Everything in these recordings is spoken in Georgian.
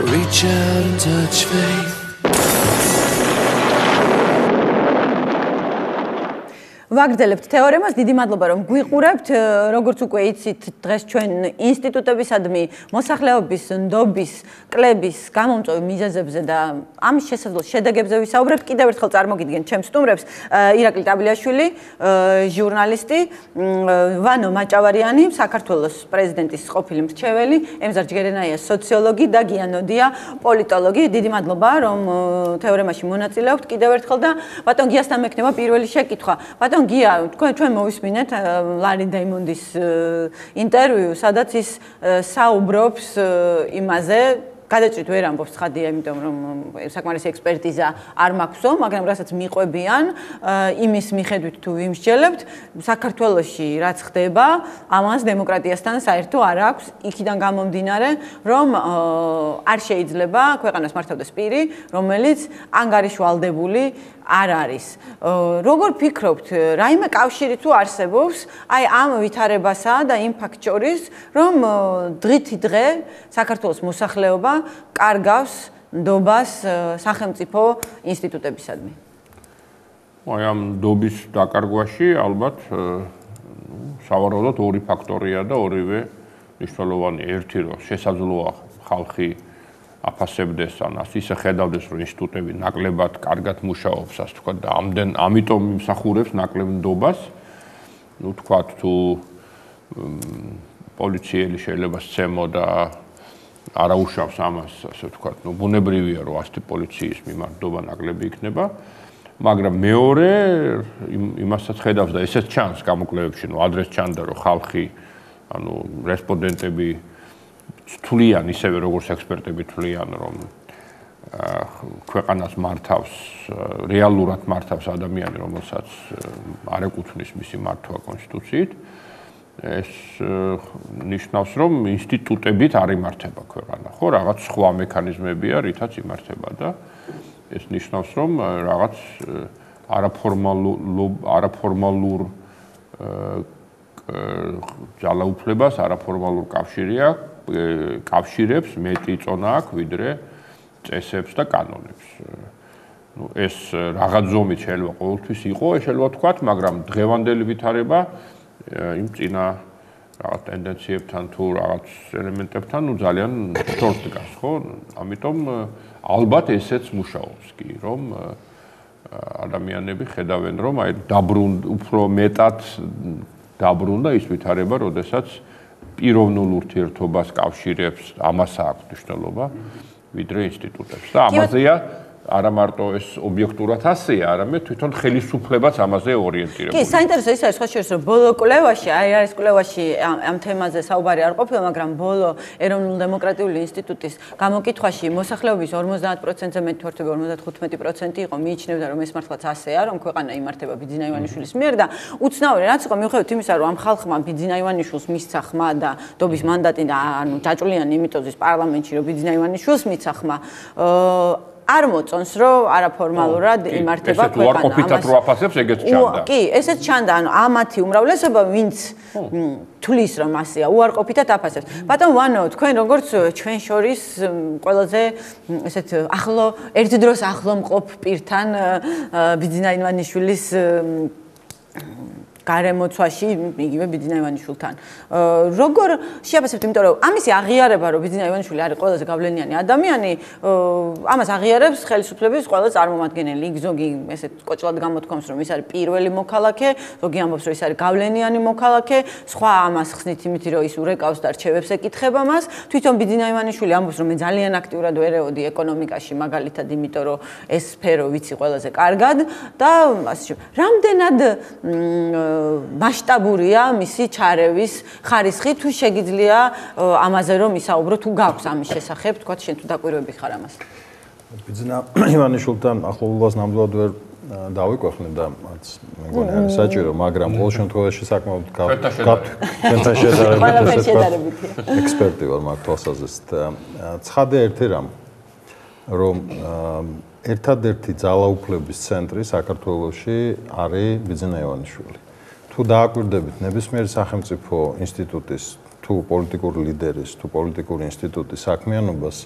Reach out and touch faith. ვაგრძელებთ თეორემას, დიდი მადლობა რომ გვიყურებთ, როგორც უკვე იცით, დღეს ჩვენ ინსტიტუტებისადმი მოსახლეობის ნდობის, კლების გამომწვევ მიზეზებზე და ამის შესაძლო შედეგებზე ვისაუბრებთ. კიდევ ერთხელ წარმოგიდგენთ ჩემს სტუმრებს, ირაკლი ტაბლიაშვილი, ჟურნალისტი, ვანო მაჭავარიანი, საქართველოს პრეზიდენტის ყოფილი მრჩეველი, ემზარ ჯგერენაია, სოციოლოგი და გია ნოდია, პოლიტოლოგი. დიდი მადლობა რომ თეორემაში მონაწილეობთ კიდევ ერთხელ და ბატონ გიასთან მექნება პირველი შეკითხვა. ბატონ გია, ჩვენ მოვისმინეთ ლარი დაიმონდის ინტერვიუ, სადაც ის საუბრობს იმაზე, გადაჭრით ვერ ამბობს ცხადია, იმიტომ რომ საკმარისი ექსპერტიზა არ მაქვსო, მაგრამ რასაც მიყვებიან, იმის მიხედვით თუ ვიმსჯელებთ, საქართველოში რაც ხდება, ამას დემოკრატიასთან საერთო არ აქვს, იქიდან გამომდინარე, რომ არ შეიძლება ქვეყანას მართავდეს პირი, რომელიც ანგარიშვალდებული არ არის. როგორ ფიქრობთ, რაიმე კავშირი თუ არსებობს, აი ამ ვითარებასა და იმ ფაქტ შორის, რომ დღითი დღე საქართველოს მოსახლეობა კარგავს ნდობას სახელმწიფო ინსტიტუტებისადმი? აი ამ ნდობის დაკარგვაში ალბათ სავარაუდოდ ორი ფაქტორია და ორივე მნიშვნელოვანი. ერთი რომ შესაძლოა ხალხი აფასებდეს ან ისე ხედავდეს რომ ინსტიტუტები ნაკლებად კარგად მუშაობს, ასე ვთქვათ და ამიტომ იმსახურებს ნაკლებ ნდობას. ნუ თქვათ თუ პოლიციელი შეიძლება სცემო და არაუშავს ამას, ასე ვთქვათ, ნუ ბუნებრივია რომ ასეთი პოლიციის მიმართ ნდობა ნაკლები იქნება, მაგრამ მეორე იმასაც ხედავს და ესეც ჩანს გამოკვლევებში, ნუ ადრეს ჩანდა რომ ხალხი, ანუ რესპონდენტები თვლიან ისევე როგორც ექსპერტები თვლიან რომ ქვეყანას მართავს რეალურად მართავს ადამიანი რომელსაც არ ეკუთვნის მისი მართვა კონსტიტუციით ეს ნიშნავს რომ ინსტიტუტებით არ იმართება ქვეყანა ხო რაღაც სხვა მექანიზმებია რითაც იმართება და ეს ნიშნავს რომ რაღაც არაფორმალურ ძალაუფლებას არაფორმალურ კავშირებს მეტი წონა აქვს ვიდრე წესებს და კანონებს. ნუ ეს რაღაც ზომით შეიძლება ყოველთვის იყო, შეიძლება ვთქვათ, მაგრამ დღევანდელი ვითარება იმ წინა რაღაც ტენდენციებთან თუ რაღაც ელემენტებთან ნუ ძალიან შორს დგას, ხო? ამიტომ ალბათ ესეც მუშაობს კი, რომ ადამიანები ხედავენ, რომ აი უფრო მეტად დაბრუნდა ის ვითარება, როდესაც პიროვნულ ურთიერთობას კავშირებს ამას აქვს მნიშვნელობა ვიდრე ინსტიტუტებს. და ამაზეა არა მარტო ეს ობიექტურად ასეა, არამედ თვითონ ხელისუფლებაც ამაზე ორიენტირებულია. კი, საინტერესო ის არის სხვა შორის, რომ ბოლო კვლევაში, არის კვლევაში ამ თემაზე საუბარი არ ყოფილა, მაგრამ ბოლო ეროვნულ დემოკრატიული ინსტიტუტის გამოკითხვაში მოსახლეობის 50%-ზე მეტი თვართები 55% იყო მიიჩნევდა, რომ ეს მართლაც ასეა, რომ ქვეყანა იმართება ბიძინა ივანიშვილის მიერ და უცნაური რაც იყო მიუხედავად იმისა, რომ ამ ხალხმა ბიძინა ივანიშვილს მისცა ხმა და დობის მანდატი და ანუ ჯაჭვიანი იმიტოზის პარლამენტში, რომ ბიძინა ივანიშვილს მისცა ხმა არ მოწონს რომ არაფორმალურად იმართება ქვეყანა. ესეთ უარყოფითად რო აფასებს, ეგეც ჩანდა. კი, ესეც ჩანდა, ანუ ამათი უმრავლესობა ვინც თulis რომ ასეა, უარყოფითად აფასებს. ბატონ ვანო, თქვენ როგორც ჩვენ შორის ყველაზე ესეთ ახლო ერთ დროს ახლო მყოფ პირთან ბიძინა ივანიშვილის გარემოცვაში იგივე ბიძინა ივანიშვილთან. როგორ შეაფასებთ, იმიტომ რომ ამისი აღიარება, რომ ბიძინა ივანიშვილი არის ყველაზე გავლენიანი ადამიანი, ამას აღიარებს ხელისუფლების ყველა წარმომადგენელი. იქ ზოგი ესეთ კოჭლად გამოთქვამს, რომ ის არის პირველი მოქალაქე, ზოგი ამბობს, რომ ის არის გავლენიანი მოქალაქე, სხვა ამას ხსნით იმით, რომ ის ურეკავს და რჩევებს ეკითხება მას. თვითონ ბიძინა ივანიშვილი ამბობს, რომ მე ძალიან აქტიურად ვერეოდი ეკონომიკაში, მაგალითად, იმიტომ რომ ეს სფერო ვიცი ყველაზე კარგად და ასე რამდენად მასშტაბურია მისი ჩარევის ხარისხი თუ შეგიძლია ამაზე რომ ისაუბრო თუ გაქვს ამის შესახებ თქვა შენ თუ დაკვირვები ხარ ამას ბიძინა ივანიშვილთან ახლობლობას ნამდვილად ვერ დავიკვეხნე და რაც მე მგონი არის საჭირო მაგრამ ყოველ შემთხვევაში საკმაოდ ჩვენთან შედარებით ექსპერტი ვარ მაგ თვალსაზრისით ცხადია ერთი რამ რომ ერთადერთი ძალაუფლების ცენტრი საქართველოში არის ბიძინა ივანიშვილი თუ დააკვირდებით ნებისმიერი სახელმწიფო ინსტიტუტის თუ პოლიტიკური ლიდერის თუ პოლიტიკური ინსტიტუტის საქმიანობას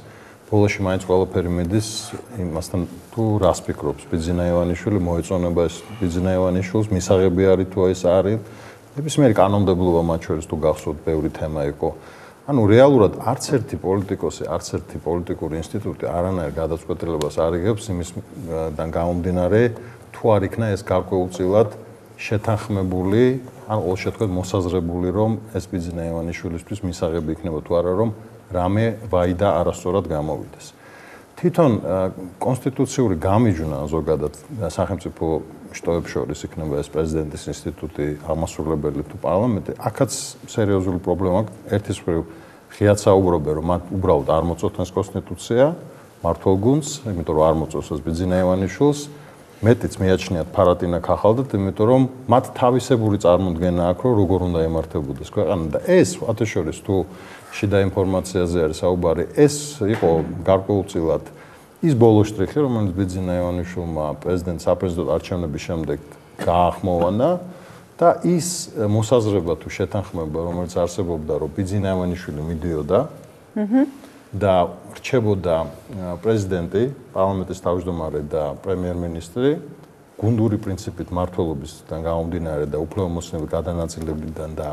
ბოლოში მაინც ყველაფერი მიდის იმასთან თუ რას ფიქრობს ბიძინა ივანიშვილი მოეწონება ეს ბიძინა ივანიშვილს მისაღები არის თუ ეს არის ნებისმიერი კანონმდებლობა მათ შორის თუ გახსოვთ ბევრი თემა იყო ანუ რეალურად არც ერთი პოლიტიკოსი არც ერთი პოლიტიკური ინსტიტუტი არანაირ გადაწყვეტილებას არ იღებს იმისგან გამომდინარე თუ არ იქნა ეს გარკვეულწილად შეთანხმებული ან ყოველ შემთხვევაში მოსაზრებული რომ ეს ბიძინა ივანიშვილისთვის მისაღები იქნება თუ არა რომ რამე ვაიდა არასწორად გამოვიდეს. თვითონ კონსტიტუციური გამიჯვნა ზოგადად სახელმწიფო შტოებს შორის იქნება ეს პრეზიდენტის ინსტიტუტი, აღმასრულებელი თუ პარლამენტი, აქაც სერიოზული პრობლემა ერთის მხრივ ღიად საუბრობენ რომ მათ უბრალოდ არ მოწოთნეს კონსტიტუცია, მართლ გუნდს, იმიტომ რომ არ მოწონს ეს ბიძინა ივანიშვილს, მეტიც მიაჩნიათ ფარატინა ქახალდათ, იმიტომ რომ მათ თავისებური წარმოდგენა აქვს რომ როგორ უნდა ემართებოდეს ქვეყანა და ეს ათაშორის თუ შიდა ინფორმაციაზე არის საუბარი, ეს იყო გარკვეულწილად ის ბოლო შტრიხი, რომელიც ბიძინა ივანიშვილმა საპრეზიდენტო არჩევნების შემდეგ გაახმოვანა და ის მოსაზრება თუ შეთანხმება, რომელიც არსებობდა, რომ ბიძინა ივანიშვილი მიდიოდა და რჩებოდა პრეზიდენტი, პარლამენტის თავმჯდომარე და პრემიერ-მინისტრი გუნდური პრინციპით მმართველობისგან გამომდინარე და უფლებამოსილების გადანაწილებიდან და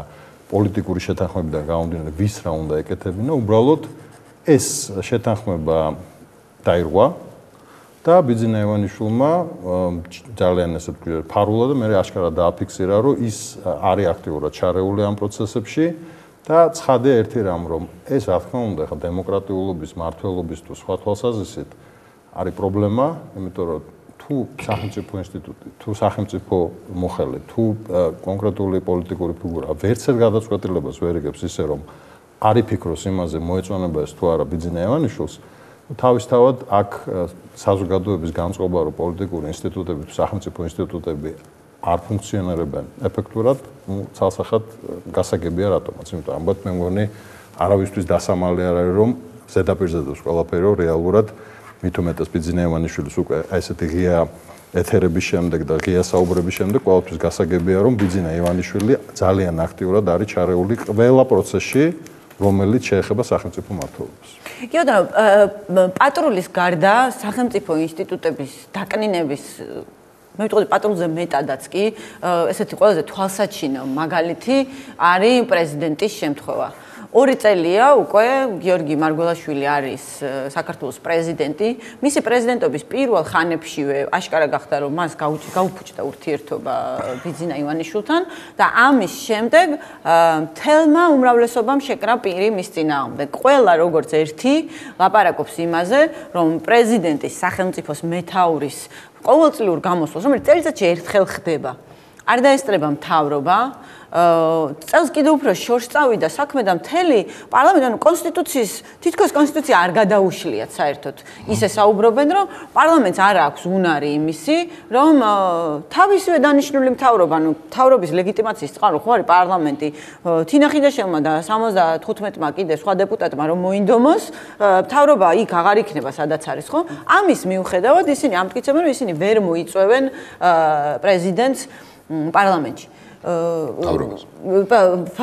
პოლიტიკური შეთანხმებიდან გამომდინარე ვის რა უნდა ეკეთებინა, უბრალოდ ეს შეთანხმება დაირღვა და ბიძინა ივანიშვილმა ძალიან ესე ვთქვი ფარულად და მე აშკარად დააფიქსირა რომ ის არის აქტიურად ჩარეული ამ პროცესებში და ცხადია ერთი რამ რომ ეს რა თქმა უნდა ხა დემოკრატიულობის მართლობის თუ სხვა თვალსაზრისით არის პრობლემა, იმიტომ რომ თუ სახელმწიფო ინსტიტუტი, თუ სახელმწიფო მოხელე, თუ კონკრეტული პოლიტიკური ფიგურა ვერცერთ გადაწყვეტილებას ვერ იღებს ისე რომ არ იფიქროს იმაზე მოეწონება ეს თუ არა ბიძინა ივანიშვილს, თავისთავად აქ საზოგადოების განწყობა რომ პოლიტიკური ინსტიტუტები თუ სახელმწიფო ინსტიტუტები არ ფუნქციონირებენ ეფექტურად, ცალსახად გასაგებია რატომაც, იმიტომ ამბობთ მე მგონი არავისთვის დასამალი არ არის რომ ზედაპირზე დოს ყველაფერი რომ რეალურად მით უმეტეს ბიძინა ივანიშვილის უკვე ესეთი ღია ეთერების შემდეგ და ღია საუბრების შემდეგ ყოველთვის გასაგებია რომ ბიძინა ივანიშვილი ძალიან აქტიურად არის ჩარეული ყველა პროცესში რომელიც შეეხება სახელმწიფო მმართველობას. კი ბატონო, პატრულის გარდა სახელმწიფო ინსტიტუტების დაკნინების მე ვიტყოდი პატრულზე მეტადაც კი ესეთი ყველაზე თვალსაჩინო მაგალითი არის პრეზიდენტის შემთხვევა. 2 წელია უკვე გიორგი მარგველაშვილი არის საქართველოს პრეზიდენტი. მისი პრეზიდენტობის პირველ ხანებშივე აშკარა გახდა რომ მას გაუფუჭდა ურთიერთობა ბიძინა ივანიშვილთან და ამის შემდეგ თელმა უმრავლესობამ შეკრა პირი მის წინააღმდეგ. ყველა როგორც ერთი ლაპარაკობს იმაზე, რომ პრეზიდენტის სახელმწიფოს მეთაურის ყოველწლიურ გამოსვლას, რომელიც წელიწადში ერთხელ ხდება, არ დაესწრება მთავრობა, წელს კიდევ უფრო შორს წავიდა საქმე და მთელი პარლამენტი კონსტიტუციის თითქოს კონსტიტუცია არ გადაუშლიათ საერთოდ. ისე საუბრობენ, რომ პარლამენტს არ აქვს უნარი იმისი, რომ თავისივე დანიშნული მთავრობა, მთავრობის ლეგიტიმაციის წყარო ხო არის პარლამენტი, თინა ხიდაშელმა და 75-მა კიდე სხვა დეპუტატმა რომ მოინდომოს, მთავრობა იქ აღარ იქნება სადაც არის, ხო? ამის მიუხედავად ისინი ამტკიცებენ, რომ ისინი ვერ მოიწვევენ პრეზიდენტს პარლამენტში.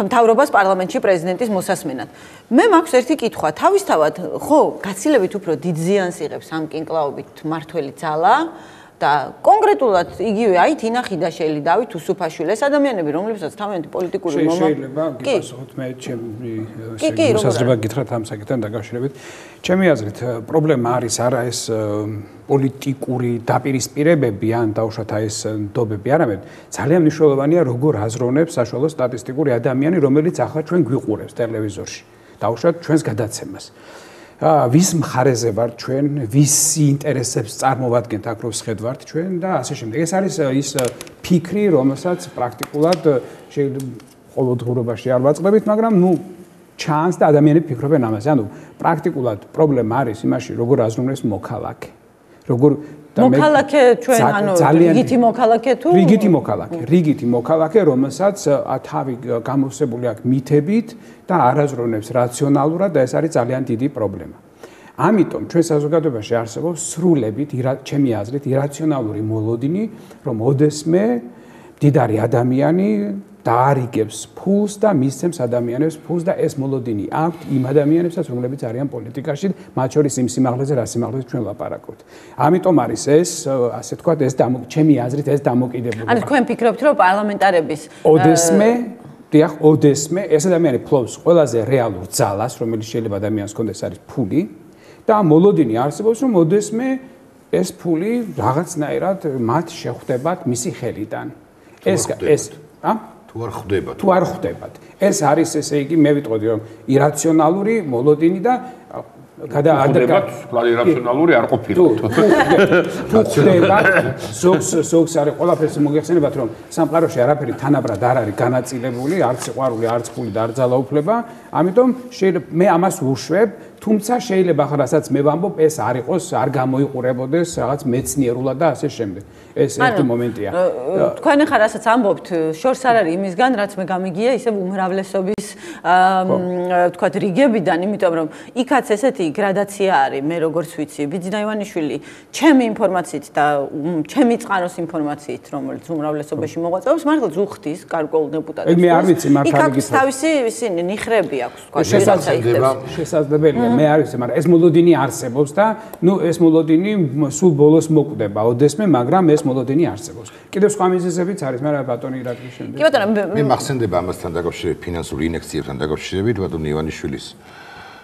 მთავრობას პარლამენტში პრეზიდენტის მოსასმენად. მე მაქვს ერთი კითხვა, თავისთავად ხო გაცილებით უფრო დიდ ზიანს იღებს ამ კინკლაობით მართველი ძალა და კონკრეტულად იგივე აი თინა ხიდაშელი, დავით უსუფაშვილი, ეს ადამიანები, რომლებსაც თავიანთი პოლიტიკური შეიძლება გასაგებად მე ჩემი მოსაზრება გითხრათ ამ საკითხთან დაკავშირებით. ჩემი აზრით პრობლემა არის არა ეს პოლიტიკური დაპირისპირებები ან დაუშვათ ეს ნდობები, არამედ ძალიან მნიშვნელოვანია როგორ აზროვნებს საშუალო სტატისტიკური ადამიანი, რომელიც ახლა ჩვენ გვიყურებს ტელევიზორში. დაუშვათ ჩვენს გადაცემას. ვის მხარეზე ვართ ჩვენ, ვის ინტერესებს წარმოვადგენთ აქ რო შეხედვართ ჩვენ და ასე შემდეგ. ეს არის ის ფიქრი, რომელსაც პრაქტიკულად ყოველდღიურობაში არ ვაწყდებით, მაგრამ ჩანს და ადამიანები ფიქრობენ ამაზე. ანუ პრაქტიკულად პრობლემა არის იმაში, როგორ აზროვნებს მოქალაქე. როგორ მოქალაქე ჩვენ ანუ რიგითი მოქალაქე თუ რიგითი მოქალაქე, რომელსაც თავი გამოსებული აქვს მითებით და არაზრუნებს რაციონალურად და ეს არის ძალიან დიდი პრობლემა. ამიტომ ჩვენ საზოგადოებაში არსებობს სრულებით, ჩემი აზრით, ირაციონალური მოლოდინი, რომ ოდესმე მდიდარი ადამიანი დაარიგებს ფულს და მისცემს ადამიანებს ფულს და ეს მოლოდინი აქვთ იმ ადამიანებსაც, რომლებიც არიან პოლიტიკაში, მათ შორის იმ სიმაღლეზე, რა სიმაღლეზე ჩვენ ლაპარაკობთ. ამიტომ არის ეს, ასე ვთქვათ, ეს ჩემი აზრით ეს დამოკიდებულება. ანუ თქვენ ფიქრობთ, რომ პარლამენტარების ოდესმე ეს ადამიანი ფლობს ყველაზე რეალურ ძალას, რომელიც შეიძლება ადამიანს კონდეს არის ფული და მოლოდინი არსებობს, რომ ოდესმე ეს ფული რაღაცნაირად მათ შეხვდებათ მისი ხელიდან. თუ არ ხვდებათ. ეს არის ესე იგი მე ვიტყოდი რომ ირაციონალური მოლოდინი და irraționaluri არ ყოფილიყო. თუ ხდებათ ზოგს არის ყველაფერს მოგეხსენებათ რომ სამყაროში არაფერი თანაბრად არ არის განაწილებული, არც სიყვარული, არც ფული და არც ძალაუფლება, ამიტომ შეიძლება მე ამას ვუშვებ, თუმცა შეიძლება ახლა რასაც მე ვამბობ, ეს არ იყოს, არ გამოიყურებოდეს რაღაც მეცნიერულად და ასე შემდეგ. ეს ერთი მომენტია. თქვენ ახლა რასაც ამბობთ, შორს არ არის იმისგან, რაც მე გამიგია, ისევ უმრავლესობის ვთქვათ რიგებიდან, იმიტომ რომ იქაც ესეთი გრადაცია არის, მე როგორც ვიცი, ბიძინა ივანიშვილი, ჩემი ინფორმაციით და ჩემი წყაროს ინფორმაციით, რომელიც უმრავლესობაში მოღვაწეობს, მართლაც უხდის გარკვეულ დეპუტატებს. მე არ ვიცი მართალი გითხრათ. იქ თავისი ისინი ნიხრები აქვს, ვთქვათ, შესაძლებელია, მე არ ვიცი, მაგრამ ეს მოლოდინი არსებობს და ნუ ეს მოლოდინი სულ ბოლოს მოკვდება ოდესმე, მაგრამ ეს მოლოდინი არსებობს. კიდევ სხვა მიზეზებიც არის, მაგრამ ბატონი ირაკლი შემდეგ. კი ბატონო, მე მახსენდება ამასთან დაკავშირებით ფინანსური ინექციებთან დაკავშირებით ბატონ ივანიშვილის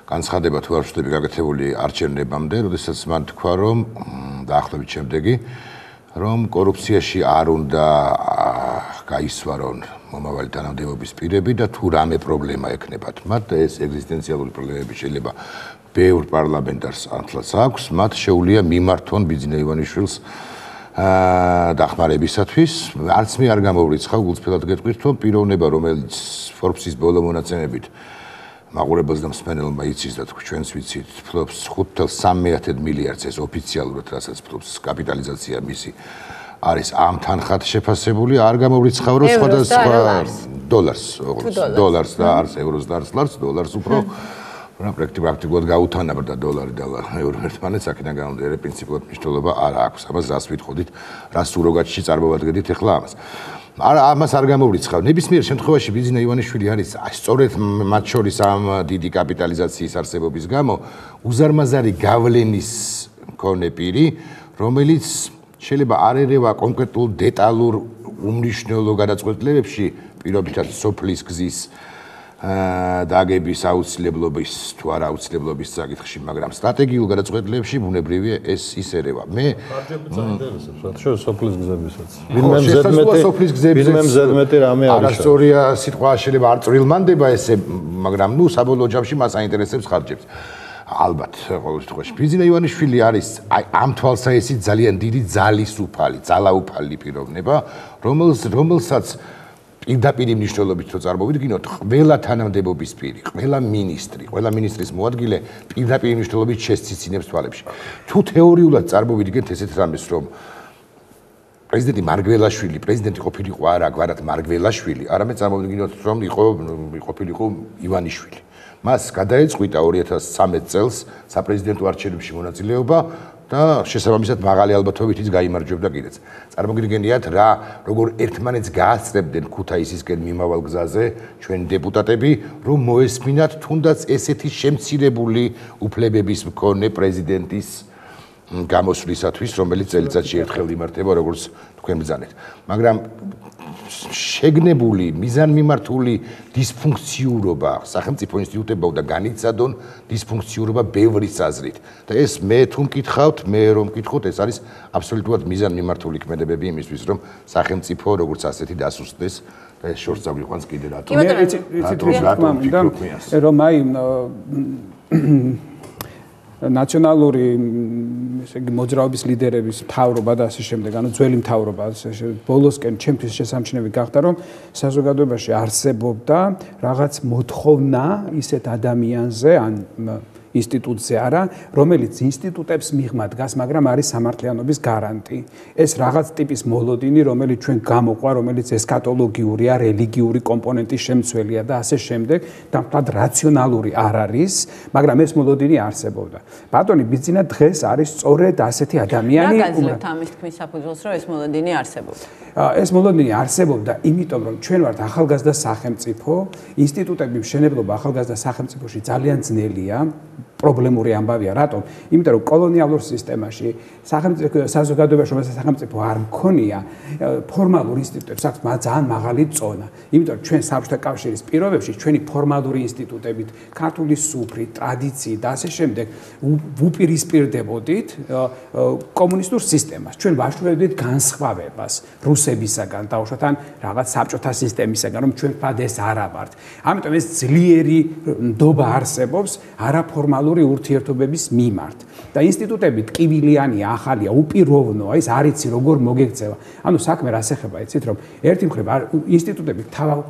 განცხადება თუ არ ვშტები გაკეთებული არჩევნებამდე, როდესაც მან თქვა, რომ დაახლოებით შემდეგი, რომ კორუფციაში არ უნდა გაისვარონ მომავალი თანამდებობის პირები და თუ რამე პრობლემა ექნებათ მათ და ეს ეგზისტენციალური პრობლემები შეიძლება ბევრ პარლამენტარს ათლაც აქვს, მათ შეუძლია მიმართონ ბიძინა ივანიშვილს დახმარებისათვის. არც მე არ გამოვრიცხავ, გულწრფელად გეტყვით, რომ პიროვნება, რომელიც Forbes-ის ბოლო მონაცემებით მაყურებელს და მსმენელმა იცის და ჩვენც ვიცით, ფლობს 5.3 მილიარდს ეს ოფიციალურად, რასაც ფლობს კაპიტალიზაცია მისი არის ამ თანხად შეფასებული, არ გამოვრიცხავ, რომ სხვადასხვა დოლარს და არც ევროს და არც ლარს, დოლარს უფრო რა პრაქტიკულად გაუთანაბრდა დოლარი და ევრო ერთმანეთს, აქედან გამომდინარე პრინციპულად მნიშვნელობა არ აქვს. ამას რას ვიტყოდით, რას სუროგატში წარმოვადგენთ ახლა ამას. ამას არ გამოვრიცხავ. ნებისმიერ შემთხვევაში ბიძინა ივანიშვილი არის სწორედ მათ შორის ამ დიდი კაპიტალიზაციის არსებობის გამო უზარმაზარი გავლენის მქონე პირი, რომელიც შეიძლება არ ერევა კონკრეტულ დეტალურ უმნიშვნელო გადაწყვეტილებებში, პირობითად სოფლის გზის დაგების აუცილებლობის თუ არა აუცილებლობის საკითხში, მაგრამ სტრატეგიულ გადაწყვეტილებებში ბუნებრივია ეს ის ერევა. მე სოფლის გზებისაც. ვინმე მზედმეტი რამე არის. არასწორია სიტყვა შეიძლება არ წვრილმანდება ესე, მაგრამ ნუ საბოლოო ჯამში მას აინტერესებს ხარჯებს. ალბათ, ყოველ შემთხვევაში ბიძინა ივანიშვილი არის ამ თვალსაჩინო ძალიან დიდი ძალაუფალი პიროვნება, რომელსაც პირდაპირ მნიშვნელობით რო წარმოვიდგინოთ, ყველა თანამდებობის პირი, ყველა მინისტრის მოადგილე პირდაპირ მნიშვნელობით შესციცინებს თვალებში. თუ თეორიულად წარმოვიდგენთ ესეთ რამეს, რომ პრეზიდენტი მარგველაშვილი, პრეზიდენტი ყოფილიყო არა გვარად მარგველაშვილი, არამედ წარმოვიდგინოთ, რომ ყოფილიყო ივანიშვილი. მას გადაეწყვიტა 2013 წელს საპრეზიდენტო არჩევნებში მონაწილეობა და შესაბამისად მაღალი ალბათობით ის გაიმარჯვებდა კიდეც. წარმოგიდგენიათ რა, როგორ ერთმანეთს გაასწრებდნენ ქუთაისისკენ მიმავალ გზაზე ჩვენ დეპუტატები, რომ მოესმინათ თუნდაც ესეთი შემცირებული უფლებების მქონე პრეზიდენტის გამოსვლისათვის, რომელიც წელიწადში ერთხელ იმართება, როგორც თქვენ ბრძანეთ. მაგრამ შეგნებული, მიზანმიმართული დისფუნქციურობა სახელმწიფო ინსტიტუტებაო და განიცადონ დისფუნქციურობა ბევრის აზრით. და ეს მე თუ მკითხავთ, მე რომ მკითხოთ, ეს არის აბსოლუტურად მიზანმიმართული ქმედებები იმისთვის, რომ სახელმწიფო როგორც ასეთი დასუსტდეს და ეს შორს წაგვიყვანს კიდე რატომ. რომ აი ნაციონალური ესე იგი მოძრაობის ლიდერების მთავრობა და ასე შემდეგ, ანუ ძველი მთავრობა ბოლოსკენ ჩემთვის შესამჩნევი გახდა, რომ საზოგადოებაში არსებობდა რაღაც მოთხოვნა ისეთ ადამიანზე, ან ინსტიტუტზე არა, რომელიც ინსტიტუტებს მიღმა დგას, მაგრამ არის სამართლიანობის გარანტი. ეს რაღაც ტიპის მოლოდინი, რომელიც ჩვენ გამოყვა, რომელიც ესქატოლოგიურია, რელიგიური კომპონენტის შემცველია და ასე შემდეგ, და მთლად რაციონალური არ არის, მაგრამ ეს მოლოდინი არსებობდა. ბატონი ბიძინა დღეს არის სწორედ ასეთი ადამიანი. რა გაძლევთ ამის თქმის საფუძველს, რომ ეს მოლოდინი არსებობდა? ეს მოლოდინი არსებობდა, იმიტომ რომ ჩვენ ვართ ახალგაზრდა სახელმწიფო, ინსტიტუტების მშენებლობა ახალგაზრდა სახელმწიფოში ძალიან ძნელია. პრობლემური ამბავია, რატომ? იმიტომ რომ კოლონიალურ სისტემაში საზოგადოებაში რომელსაც სახელმწიფო არ მქონია, ფორმალურ ინსტიტუტებს აქვს ძალიან მაღალი წონა. იმიტომ რომ ჩვენ საბჭოთა კავშირის პირობებში ჩვენი ფორმალური ინსტიტუტებით, ქართული სუფრით, ტრადიციით და ასე შემდეგ ვუპირისპირდებოდით კომუნისტურ სისტემას. ჩვენ ვაშუქებდით განსხვავებას რუსებისაგან, დაუშვათ ან რაღაც საბჭოთა სისტემისაგან, რომ ჩვენ ფად ეს არა ვართ. ამიტომ ეს ძლიერი ნდობა არსებობს არაფორმალურ ურთიერთობების მიმართ და ინსტიტუტები ტკივილიანია, ახალია, უპიროვნოა, ის არ იცი როგორ მოგექცევა. ანუ საქმე რას ეხება, იცით რომ ერთი მხრივ ინსტიტუტები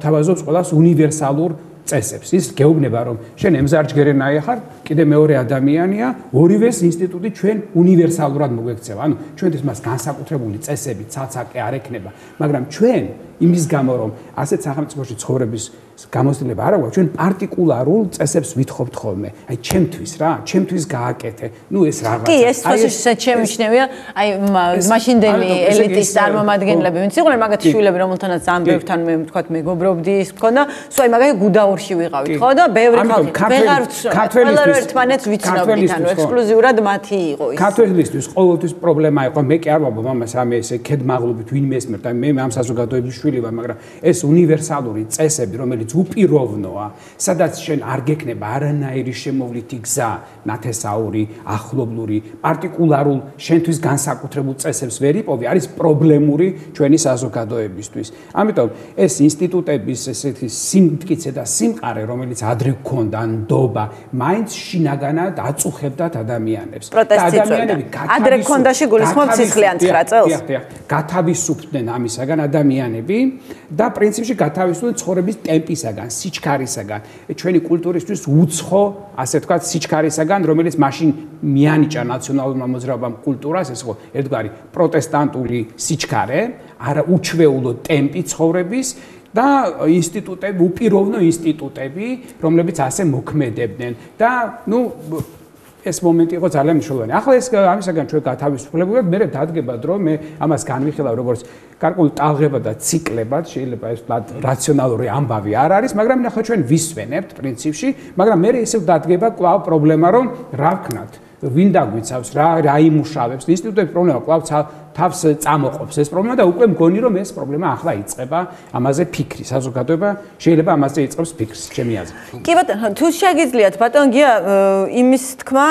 თავაზობს ყველას უნივერსალურ წესებს. ის გეუბნება რომ შენ ემზარჯგერენაი ხარ, კიდე მეორე ადამიანია, ორივეს ინსტიტუტი ჩვენ უნივერსალურად მოგექცევა. ანუ ჩვენთვის მას განსაკუთრებული წესები, ცალ-ცალკე არ ექნება, მაგრამ ჩვენ იმის გამო რომ ასეთ სახელმწიფოში ცხოვრების გამოცდილება არ აქვს, ჩვენ პარტიკულარულ წესებს ვითხოვთ ხოლმე. აი ჩემთვის რა, ჩემთვის გააკეთე. ნუ ეს რაღაცა. კი, ეს თვითონ შემიჩნევია, აი მაშინდელი ელიტის წარმომადგენლები, ვინც იყვნენ მაგათი შვილები, რომელთანაც ძალიან ბევრთან მე ვთქვათ მეგობრობდი, ის მქონდა, სულ აი მაგალითად გუდაურში ვიყავით, ხო და ბევრი ხალხი ვეღარ ყველა ერთმანეთს ვიცნობდით, ანუ ექსკლუზიურად მათი იყო ის. ქართველისთვის ყოველთვის პრობლემა იყო, მე კი არ ვაბობ ამას ამე ესე ქედმაღლობით ვინ მესმერთ, აი მე ამ საზოგადოების შვილი ვარ, მაგრამ ეს უნივერსალური წესები, რომელიც უპიროვნოა, სადაც შენ არ გექნება არანაირი შემოვლითი გზა, ნათესაური, ახლობლური, პარტიკულარულ შენთვის განსაკუთრებულ წესებს ვერ იპოვი, არის პრობლემური ჩვენი საზოგადოებისთვის. ამიტომ ეს ინსტიტუტების ესეთი სიმტკიცე და სიმყარე, რომელიც ადრე გქონდა, ნდობა, მაინც შინაგანად აწუხებდათ ადამიანებს. და ადამიანები ადრე გქონდაში გულისხმობ სისხლიან 9 წელს. გათავისუფლდნენ ამისაგან ადამიანები და პრინციპში გათავისუფლდნენ ცხოვრების ტემპისაგან, სიჩქარისაგან, ჩვენი კულტურისთვის უცხო, ასე ვთქვათ, სიჩქარისაგან, რომელიც მაშინ მიანიჭა ნაციონალურმა მოძრაობამ კულტურას, ეს ხო ერთგვარი პროტესტანტული სიჩქარე, არა უჩვეულო ტემპი ცხოვრების და ინსტიტუტები, უპიროვნო ინსტიტუტები, რომლებიც ასე მოქმედებდნენ და ნუ ეს მომენტი იყო ძალიან მნიშვნელოვანი. ახლა ეს ამისაგან ჩვენ გათავისუფლებულად მე დადგება დრო, მე ამას განვიხილავ როგორც გარკვეულ ტალღებად და ციკლებად, შეიძლება ეს რაციონალური ამბავი არ არის, მაგრამ ნახე ჩვენ ვისვენებთ პრინციპში, მაგრამ მე ისევ დადგება კვლავ პრობლემა, რომ რა ვქნათ, ვინ დაგვიცავს, რა იმუშავებს, ინსტიტუტების პრობლემა კვლავ თავს წამოყოფს ეს პრობლემა და უკვე მგონი რომ ეს პრობლემა ახლა იწყება ამაზე ფიქრი, საზოგადოება შეიძლება ამაზე იწყებს ფიქრს, ჩემი აზრით. კი ბატონო, თუ შეგიძლიათ ბატონ გია იმის თქმა,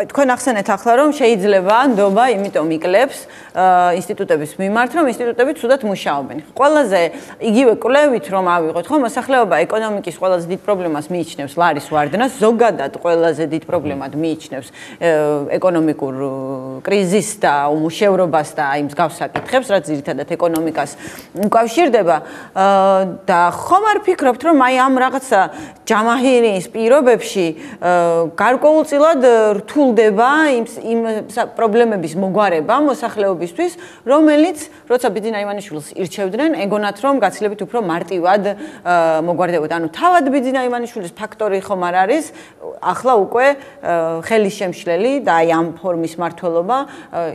თქვენ ახსენეთ ახლა რომ შეიძლება ნდობა იმიტომ იკლებს ინსტიტუტების მიმართ, რომ ინსტიტუტები ცუდად მუშაობენ. ყველაზე იგივე კვლევით რომ ავიღოთ, ხო, მოსახლეობა ეკონომიკის ყველაზე დიდ პრობლემას მიიჩნევს ლარის ვარდნას, ზოგადად ყველაზე დიდ პრობლემად მიიჩნევს ეკონომიკურ კრიზისს და უმუშევრობას და აი მსგავს საკითხებს, რაც ძირითადად ეკონომიკას უკავშირდება და ხომ არ ფიქრობთ, რომ აი ამ რაღაცა ჯამაჰირის პირობებში გარკვეულწილად რთულდება იმ პრობლემების მოგვარება მოსახლეობისთვის, რომელიც როცა ბიძინა ივანიშვილს ირჩევდნენ, ეგონათ რომ გაცილებით უფრო მარტივად მოგვარდებოდა. ანუ თავად ბიძინა ივანიშვილის ფაქტორი ხომ არ არის, ახლა უკვე ხელისშემშლელი და აი ამ ფორმის მმართველობა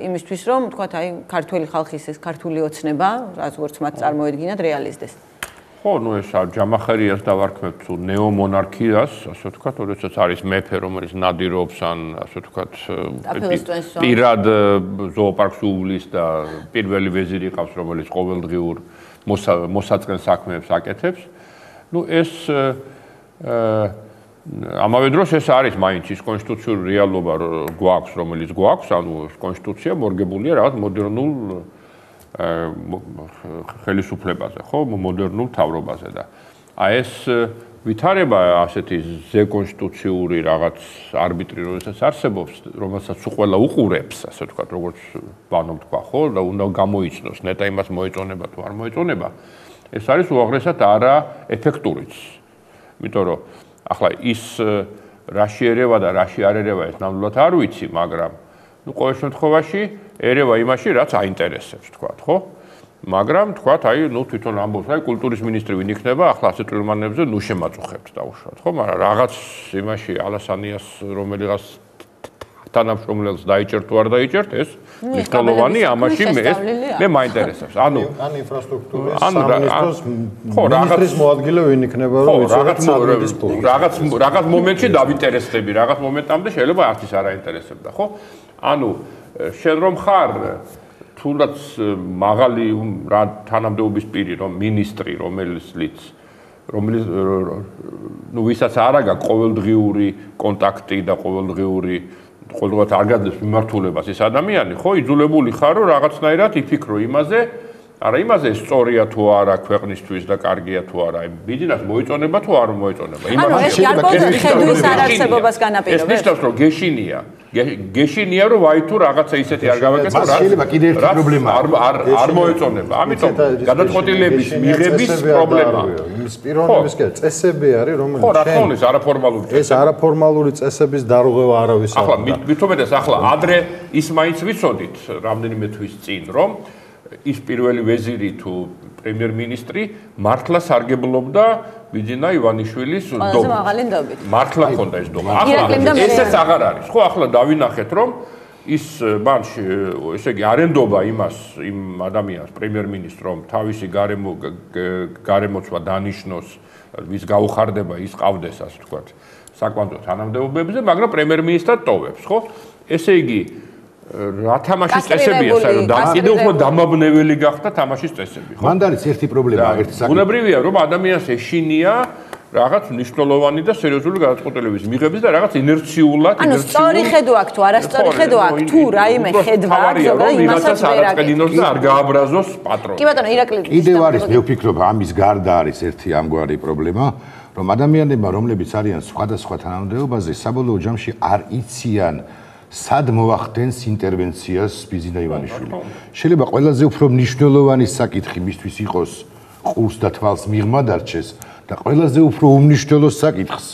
იმისთვის რომ თქვათ აი ქართული ხალხის ეს ქართული ოცნება, როგორც მათ წარმოედგინათ, რეალიზდეს. ხო, ნუ ეს ჯამახერიას დავარქმევთ თუ ნეომონარქიას, ასე ვთქვათ, როდესაც არის მეფე, რომელიც ნადირობს ან ასე ვთქვათ, პირად ზოოპარკს უვლის და პირველი ვეზირი ყავს, რომელიც ყოველდღიურ მოსაწყენ საქმეებს აკეთებს. ნუ ეს ამავე დროს ეს არის მაინც ის კონსტიტუციური რეალობა გვაქვს, რომელიც გვაქვს, ანუ კონსტიტუცია მორგებულია რაღაც მოდერნულ ხელისუფლებაზე, ხო, მოდერნულ თავრობაზე და აი ეს ვითარება ასეთი ზეკონსტიტუციური რაღაც არბიტრი როდესაც არსებობს, რომელსაც ყველა უყურებს, ასე ვთქვათ, როგორც ბანო თქვა, ხო, და უნდა გამოიცნოს, ნეტა იმას მოეწონება თუ არ მოეწონება, ეს არის უაღრესად არა ეფექტურიც. იმიტომ რომ ახლა ის რაში ერევა და რაში არ ერევა ეს ნამდვილად არ ვიცი, მაგრამ ნუ ყოველ შემთხვევაში ერევა იმაში, რაც აინტერესებს, თქვათ, ხო? მაგრამ თქვათ, აი, ნუ თვითონ ამბობს, აი, კულტურის მინისტრი ვინ იქნება, ახლა 100 წლიანებზე ნუ შემაწუხებთ დაუშვათ, ხო? მაგრამ რაღაც იმაში ალასანიას რომელიღაც თანამშრომლებს დაიჭერთ თუ არ დაიჭერთ, ეს მნიშვნელოვანი ამაში მე მაინტერესებს. ანუ ინფრასტრუქტურის სამინისტროს მინისტრის მოადგილე ვინ იქნება, რომ ვიცი რაღაც მომენტში დავინტერესდები, რაღაც მომენტამდე შეიძლება არც ის არ აინტერესებდა, ხო? ანუ შენ რომ ხარ თუნდაც მაღალი რა თანამდებობის პირი, რომ მინისტრი, რომელიც ნუ ვისაც არ აქვს ყოველდღიური კონტაქტი და ყოველდღიური ყოველდღიურად არ გაძლევს მიმართულებას ეს ადამიანი, ხო, იძულებული ხარ, რომ რაღაცნაირად იფიქრო იმაზე, არა იმაზე სწორია თუ არა ქვეყნისთვის და კარგია თუ არა, ბიზნესს მოიწონება თუ არ მოიწონება. ანუ ეს გარკვეულ ხედვის არარსებობას განაპირობებს. ეს ნიშნავს, რომ გეშინია, რომ ვაი თუ რაღაცა ისეთი არ გავაკეთო, რა შეიძლება კიდე ერთი პრობლემა არ მოეწონება. ამიტომ გადაწყვეტილების მიღების პრობლემა. იმის პიროვნების წესები არის, რომელიც ხო, რა თქმა უნდა, ეს არაფორმალური ეს არაფორმალური წესების დარღვევა არავის არ ახლა მithumedes ახლა ადრე ის მაინც ვიცოდით რამდენიმე თვის წინ, რომ ის პირველი ვეზირი თუ პრემიერ-მინისტრი მართლა სარგებლობდა ბიძინა ივანიშვილის ყველაზე მაღალი ნდობით. მართლა ჰქონდა ეს დომა. ახლა ესეც აღარ არის. ხო, ახლა დავინახეთ, რომ ის ბანში, ესე იგი, არენდობა იმას, იმ ადამიანს, პრემიერ-მინისტრს, რომ თავისი გარემოცვა დანიშნოს, ვის გაუხარდება, ის ყავდეს, ასე ვთქვათ, საკვანძო თანამდებობებზე, მაგრამ პრემიერ-მინისტრად ტოვებს, ხო? ესე იგი რა თამაშის წესებია, საერთოდ კიდევ უფრო დამაბნეველი გახდა თამაშის წესები, ხო? მანდ არის ერთი პრობლემა, ერთი საკითხი. უნებრივია, რომ ადამიანს ეშინია რაღაც მნიშვნელოვანი და სერიოზული გადაწყვეტილების მიღების და რაღაც ინერციულად ანუ სწორი ხედვა აქვს თუ არასწორი ხედვა აქვს თუ რაიმე ხედვა აქვს, ზოგადად იმასაც ვერ აკეთებს და არ გააბრაზოს პატრონი. კი ბატონო, ირაკლი. კიდევ არის, მე ვფიქრობ, ამის გარდა არის ერთი ამგვარი პრობლემა, რომ ადამიანებმა, რომლებიც არიან სხვადასხვა თანამდებობაზე, საბოლოო ჯამში არ იციან სად მოახდენს ინტერვენციას ბიზინა ივანიშვილი. შეიძლება ყველაზე უფრო მნიშვნელოვანი საკითხი მისთვის იყოს ყურს და თვალს მიღმა დარჩეს და ყველაზე უფრო უმნიშვნელო საკითხს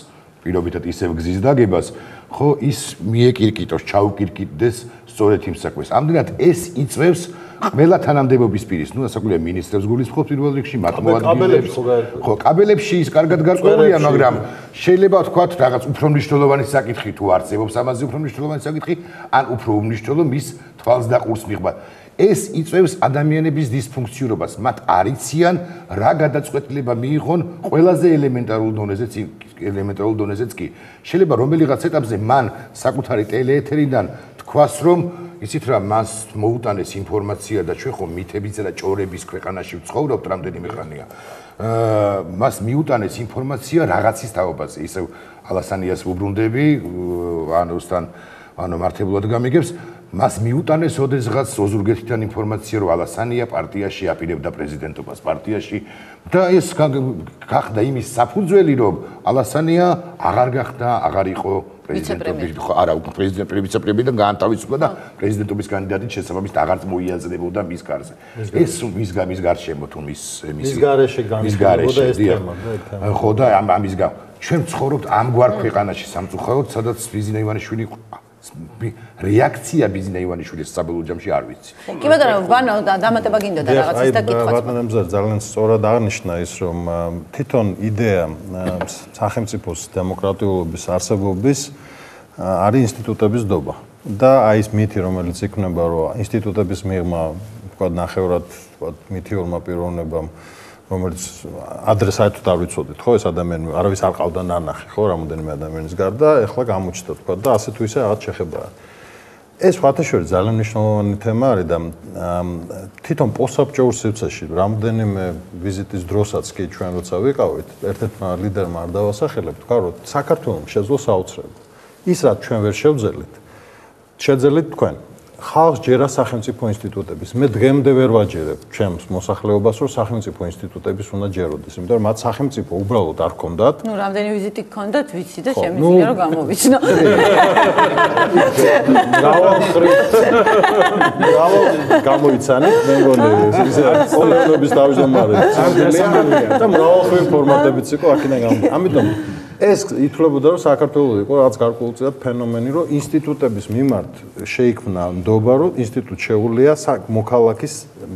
პირობითად ისევ გზის დაგებას, ხო, ის მიეკირკიტოს, ჩაუკირკიტდეს სწორედ იმ საქმეს. ამდენად ეს იწვევს ყველა თანამდებობის პირის, ნუ ასაკულია მინისტრებს გულისხმობ პირველ რიგში, მათ მოადგილეებს. ხო, კაბელებში ის კარგად გარკვეულია, მაგრამ შეიძლება ვთქვათ, რაღაც უფრო მნიშვნელოვანი საკითხი თუ არსებობს ამაზე უფრო მნიშვნელოვანი საკითხი, ან უფრო უმნიშვნელო მის თვალს და ყურს მიღება. ეს იწვევს ადამიანების დისფუნქციურობას. მათ არ იციან რა გადაწყვეტილება მიიღონ ყველაზე ელემენტარულ დონეზეც კი. შეიძლება რომელიღაც ეტაპზე მან საკუთარი ტელეეთერიდან თქვას, რომ იცით რა, მას მოუტანეს ინფორმაცია და ჩვენ ხომ მითებისა და ჭორების ქვეყანაში ვცხოვრობთ რამდენიმე ხანია. მას მიუტანეს ინფორმაცია რაღაცის თაობაზე. ისევ ალასანიას უბრუნდები, ანუ მართებულად გამიგებს. მას მიუტანეს ოდესღაც ოზურგეთიდან ინფორმაცია, რომ ალასანია პარტიაში აპირებდა პრეზიდენტობას პარტიაში და ეს გახდა იმის საფუძველი, რომ ალასანია აღარ გახდა, აღარ იყო პრეზიდენტობის, არა, ვიცე-პრემიერიდან გაანთავისუფლა და პრეზიდენტობის კანდიდატით შესაბამისად აღარ მოიაზრებოდა მის გარზე. ეს მის გარშემო თუ მის გარეშე განხილებოდა ეს თემა და ხო და ამის გამო ჩვენ ცხოვრობთ ამგვარ ქვეყანაში სამწუხაროდ, სადაც ბიზინა ივანიშვილი რეაქცია ბიზინა ივანიშვილის საბოლოო ჯამში არ ვიცი. კი ბატონო, ვანო დამატება გინდოდა რაღაცის და კითხვაც. ბატონო მზარ ძალიან სწორად აღნიშნა ის, რომ თვითონ იდეა სახელმწიფოს დემოკრატიულობის არსებობის არის ინსტიტუტების დობა. და აი ეს მითი, რომელიც იქნება, რომ ინსტიტუტების მიღმა, ვთქვათ, ნახევრად, ვთქვათ, მითიორმა პიროვნებამ, რომელიც ადრე საერთოდ არ ვიცოდით, ხო, ეს ადამიანი არავის არ ყავდა ნანახი, ხო, რამოდენიმე ადამიანის გარდა, ეხლა გამოჩნდა, ვთქვათ, და ასე თუ ისე რაღაც შეხებაა. ეს ფათაშორი ძალიან მნიშვნელოვანი თემა არის და თვითონ პოსტსაბჭოურ სივრცეში რამოდენიმე ვიზიტის დროსაც კი ჩვენ როცა ვიყავით, ერთ-ერთმა ლიდერმა არ დავასახელებ, თქვა, რომ საქართველოს შეძლო საოცრება. ის რაც ჩვენ ვერ შევძელით, შეძელით თქვენ. ხალხს ჯერა სახელმწიფო ინსტიტუტების. მე დღემდე ვერ ვაჯერებ ჩემს მოსახლეობას, რომ სახელმწიფო ინსტიტუტების უნდა ჯეროდეს, იმიტომ რომ მათ სახელმწიფო უბრალოდ არ ჰქონდათ. ნუ რამდენი ვიზიტი გქონდათ, ვიცი და შემიძლია რომ გამოვიცნო. მრავალ გამოიცანით, მე მგონი ისე პოლიტიკების თავმჯდომარე. და მრავალხრივი ფორმატებიც იყო აქედან გამო. ამიტომ ეს ითვლებოდა რომ საქართველოს იყო რაც გარკვეულწილად ფენომენი რომ ინსტიტუტების მიმართ შეიქმნა ნდობა რომ ინსტიტუტ შეუძლია მოქალაქის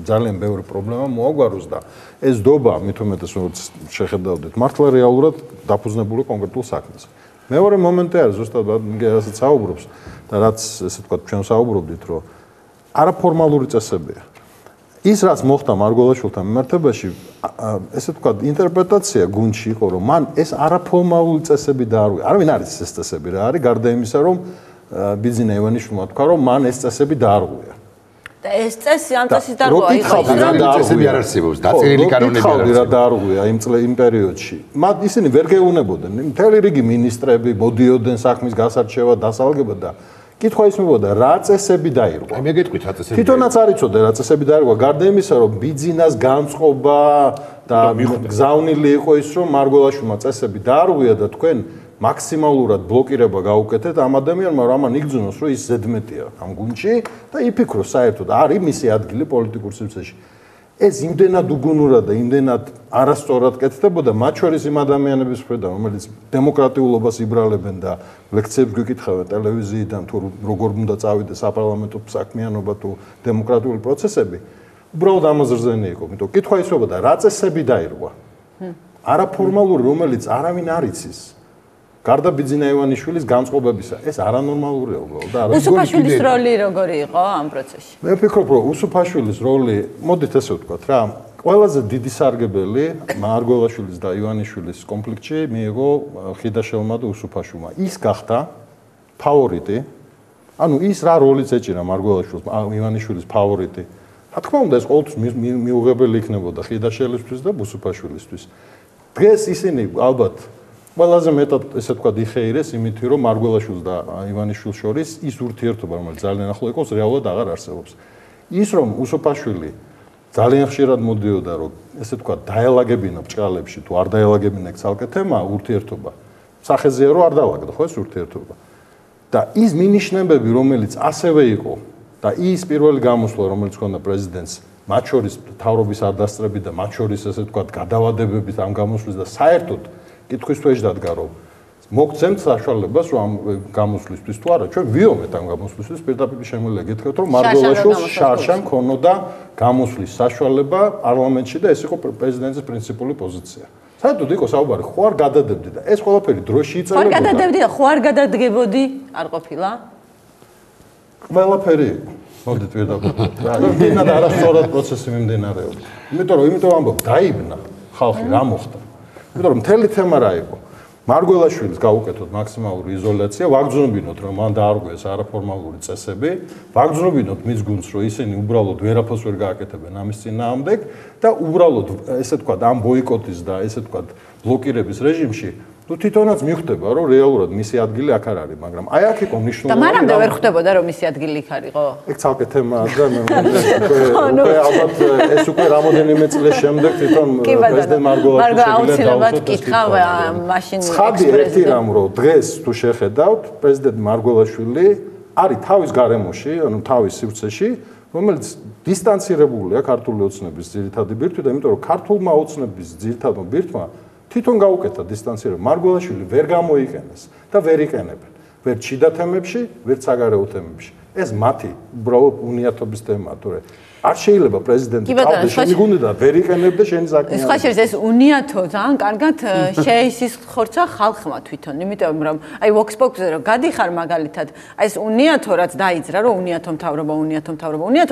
ძალიან ბევრი პრობლემა მოაგვაროს და ეს ნდობა მით უმეტეს როგორც შეხედავდით მართლა რეალურად დაფუძნებული კონკრეტულ საქმეზე. მეორე მომენტი არის ზუსტად რასაც საუბრობს და რაც ესე ვთქვათ ჩვენ საუბრობდით რომ არაფორმალური წესებია. ის რაც მოხდა მარგველაშვილთან მიმართებაში, ესე ვთქვათ, ინტერპრეტაცია გუნდში იყო, რომ მან ეს არაფორმალური წესები დაარღვია. არავინ არის ეს წესები რა არის, გარდა იმისა, რომ ბიძინა ივანიშვილმა თქვა, რომ მან ეს წესები დაარღვია. და ეს წესი ამ წესის დარღვევა იყო ის, რომ წესები არ არსებობს, დაწერილი კანონები არ არსებობს. რა დაარღვია იმ პერიოდში. მათ ისინი ვერ გეუნებოდნენ, მთელი რიგი მინისტრები მოდიოდნენ საქმის გასარჩევად, დასალგებლად და კითხვა ისმებოდა რა წესები დაირღვა. მე გეტყვით რა წესები. თვითონაც არ იცოდა რა წესები დაირღვა, გარდა იმისა, რომ ბიძინას განწყობა და გზავნილი იყო ის, რომ მარგველაშვილმა წესები დაარღვია და თქვენ მაქსიმალურად ბლოკირება გაუკეთეთ ამ ადამიანმა, რომ ამან იგრძნოს, რომ ის ზედმეტია ამ გუნდში და იფიქროს საერთოდ არის მისი ადგილი პოლიტიკურ სივრცეში. ეს იმდენად უგუნურად და იმდენად არასწორად კეთდებოდა მათ შორის იმ ადამიანების მხრიდან, რომელიც დემოკრატიულობას იბრალებენ და ლექციებს გვიკითხავენ ტელევიზიიდან თუ როგორ უნდა წავიდეს საპარლამენტო საქმიანობა თუ დემოკრატიული პროცესები, უბრალოდ ამაზე რძენი იყო. იმიტომ კითხვა ისვებოდა რა წესები დაირღვა. არაფორმალური, რომელიც არავინ არ იცის. გარდა ბიძინა ივანიშვილის განწყობებისა, ეს არანორმალურია უბრალოდ და უსუფაშვილის როლი როგორი იყო ამ პროცესში? მე ვფიქრობ, რომ უსუფაშვილის როლი, მოდით ესე ვთქვათ რა, ყველაზე დიდი სარგებელი მარგველაშვილის და ივანიშვილის კონფლიქტში მიიღო ხიდაშელმა და უსუფაშვილმა. ის გახდა ფავორიტი, ანუ ის რა როლიც ეჭირა მარგველაშვილს, ივანიშვილის ფავორიტი. რა თქმა უნდა, ეს ყოველთვის მიუღებელი იქნებოდა ხიდაშელისთვის და უსუფაშვილისთვის. დღეს ისინი ალბათ ყველაზე მეტად ესე ვთქვათ იხეირეს იმით, რომ მარგველაშვილს და ივანიშვილს შორის ის ურთიერთობა, რომელიც ძალიან ახლო იყოს, რეალურად აღარ არსებობს. ის რომ უსუფაშვილი ძალიან ხშირად მოდიოდა, რომ ესე ვთქვათ დაელაგებინა ბჭყალებში თუ არ დაელაგებინა ეგ ცალკე თემა ურთიერთობა. სახეზეა რომ არ დაალაგდა ხო ეს ურთიერთობა. და ის მინიშნებები, რომელიც ასევე იყო და ის პირველი გამოსვლა, რომელიც ჰქონდა პრეზიდენტს, მათ შორის თავრობის არდასწრებით და მათ შორის ესე ვთქვათ გადავადებებით ამ გამოსვლის და საერთოდ კითხვის თვეში დადგა რომ მოგცემთ საშუალებას რომ ამ გამოსვლისთვის თუ არა ჩვენ ვიომეთ ამ გამოსვლისთვის პირდაპირ შემიძლია გითხრათ რომ მარგველაშვილს შარშან ქონოდა გამოსვლის საშუალება პარლამენტში და ეს იყო პრეზიდენტის პრინციპული პოზიცია. საერთოდ იყო საუბარი ხო არ გადადებდი და ეს ყველაფერი დროში იწერებოდა. ხო არ გადადებდი და ხო არ გადადგებოდი არ ყოფილა? ყველაფერი იყო. მოდით პირდაპირ. იმდენად არასწორად პროცესი მიმდინარეობდა. იმიტომ ამბობ დაიბნა ხალხი რა მოხდა. იმიტომ რომ მთელი თემა რა იყო? მარგველაშვილის გაუკეთოთ მაქსიმალური იზოლაცია, ვაგრძნობინოთ რომ მან დაარღვიეს არაფორმალური წესები, ვაგრძნობინოთ მის გუნდს რომ ისინი უბრალოდ ვერაფერს ვერ გააკეთებენ ამის წინააღმდეგ და უბრალოდ ესე ვთქვათ ამ ბოიკოტის და ესე ვთქვათ ბლოკირების რეჟიმში ну თვითონაც მიხვდება რომ რეალურად მისი ადგილი აქ არ არის, მაგრამ აი აქ იყო მნიშვნელოვანი. და მანამდე ვერ ხვდებოდა რომ მისი ადგილი იქ არისო? ეგ ცალკე თემაა და მე უკვე ალბათ ეს უკვე რამოდენიმე წლის შემდეგ თვითონ პრეზიდენტ მარგველაშვილი აუცილებლად კითხავ მაშინ ცხადი ერთი რამ რომ დღეს თუ შეხედავთ პრეზიდენტ მარგველაშვილი არის თავის გარემოში, ანუ თავის სივრცეში, რომელიც დისტანცირებულია ქართული ოცნების ძირითადი ბირთვით და იმიტომ რომ ქართულმა ოცნების ძირითადმა ბირთვმა თვითონ გაუკეთა დისტანცირება მარგველაშვილი ვერ გამოიყენეს და ვერ იყენებენ. ვერ ჩიდა თემებში, ვერ საგარეო თემებში. ეს მათი უბრალოდ უნიათობის თემაა, თორე არ შეიძლება პრეზიდენტი თავზე შემიგუნდა და ვერ იყენებდა შენი საქმე. სხვა შეიძლება ეს უნიათო ძალიან კარგად შეისის ხორცა ხალხმა თვითონ, იმიტომ რომ აი ვოქსპოპზე რომ გადიხარ მაგალითად, აი ეს უნიათო რაც დაიძრა, რომ უნიათო მთავრობა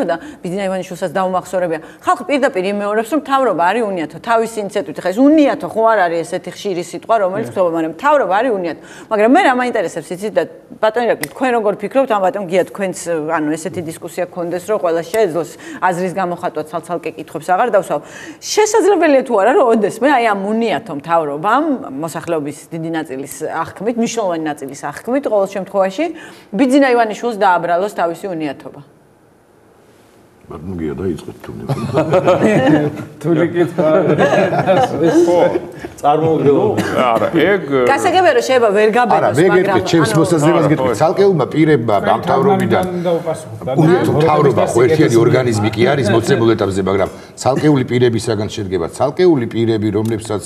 და ბიძინა ივანიშვილსაც დაუმახსოვრებია. ხალხი პირდაპირ იმეორებს, რომ მთავრობა არის უნიათო, თავის ინიციატივით. ხა ეს უნიათო ხო არ არის ესეთი ხშირი სიტყვა, რომელიც ხდება, მაგრამ მთავრობა არის უნიათო. მაგრამ მე რა მაინტერესებს იცით და ბატონი რაკლი, თქვენ როგორ ფიქრობთ, ამ ბატონ გია თქვენს ანუ ესეთი დისკუსია გქონდეს, რომ ყველა შეეძლოს აზრის გამოხატვა ცალ-ცალკე კითხვებს აღარ დავსვავ. შესაძლებელია თუ არა, რომ ოდესმე აი ამ უნიათო მთავრობამ მოსახლეობის დიდი ნაწილის აღქმით, მნიშვნელოვანი ნაწილის აღქმით, ყოველ შემთხვევაში ბიძინა ივანიშვილს დააბრალოს თავისი უნიათობა. ბატონო გია დაიწყეთ თუნდაც. თული კითხვა. ხო, წარმოუდგენლო. არა, ეგ გასაგებია რომ შეიძლება ვერ გაბედოს, მაგრამ არა, მე გეტყვით, ჩემს მოსაზრებას გეტყვით, ცალკეულმა პირებმა ამ მთავრობიდან უნიათო მთავრობა ხო ერთიანი ორგანიზმი კი არის მოცემულ ეტაპზე, მაგრამ ცალკეული პირებისაგან შედგება, ცალკეული პირები, რომლებსაც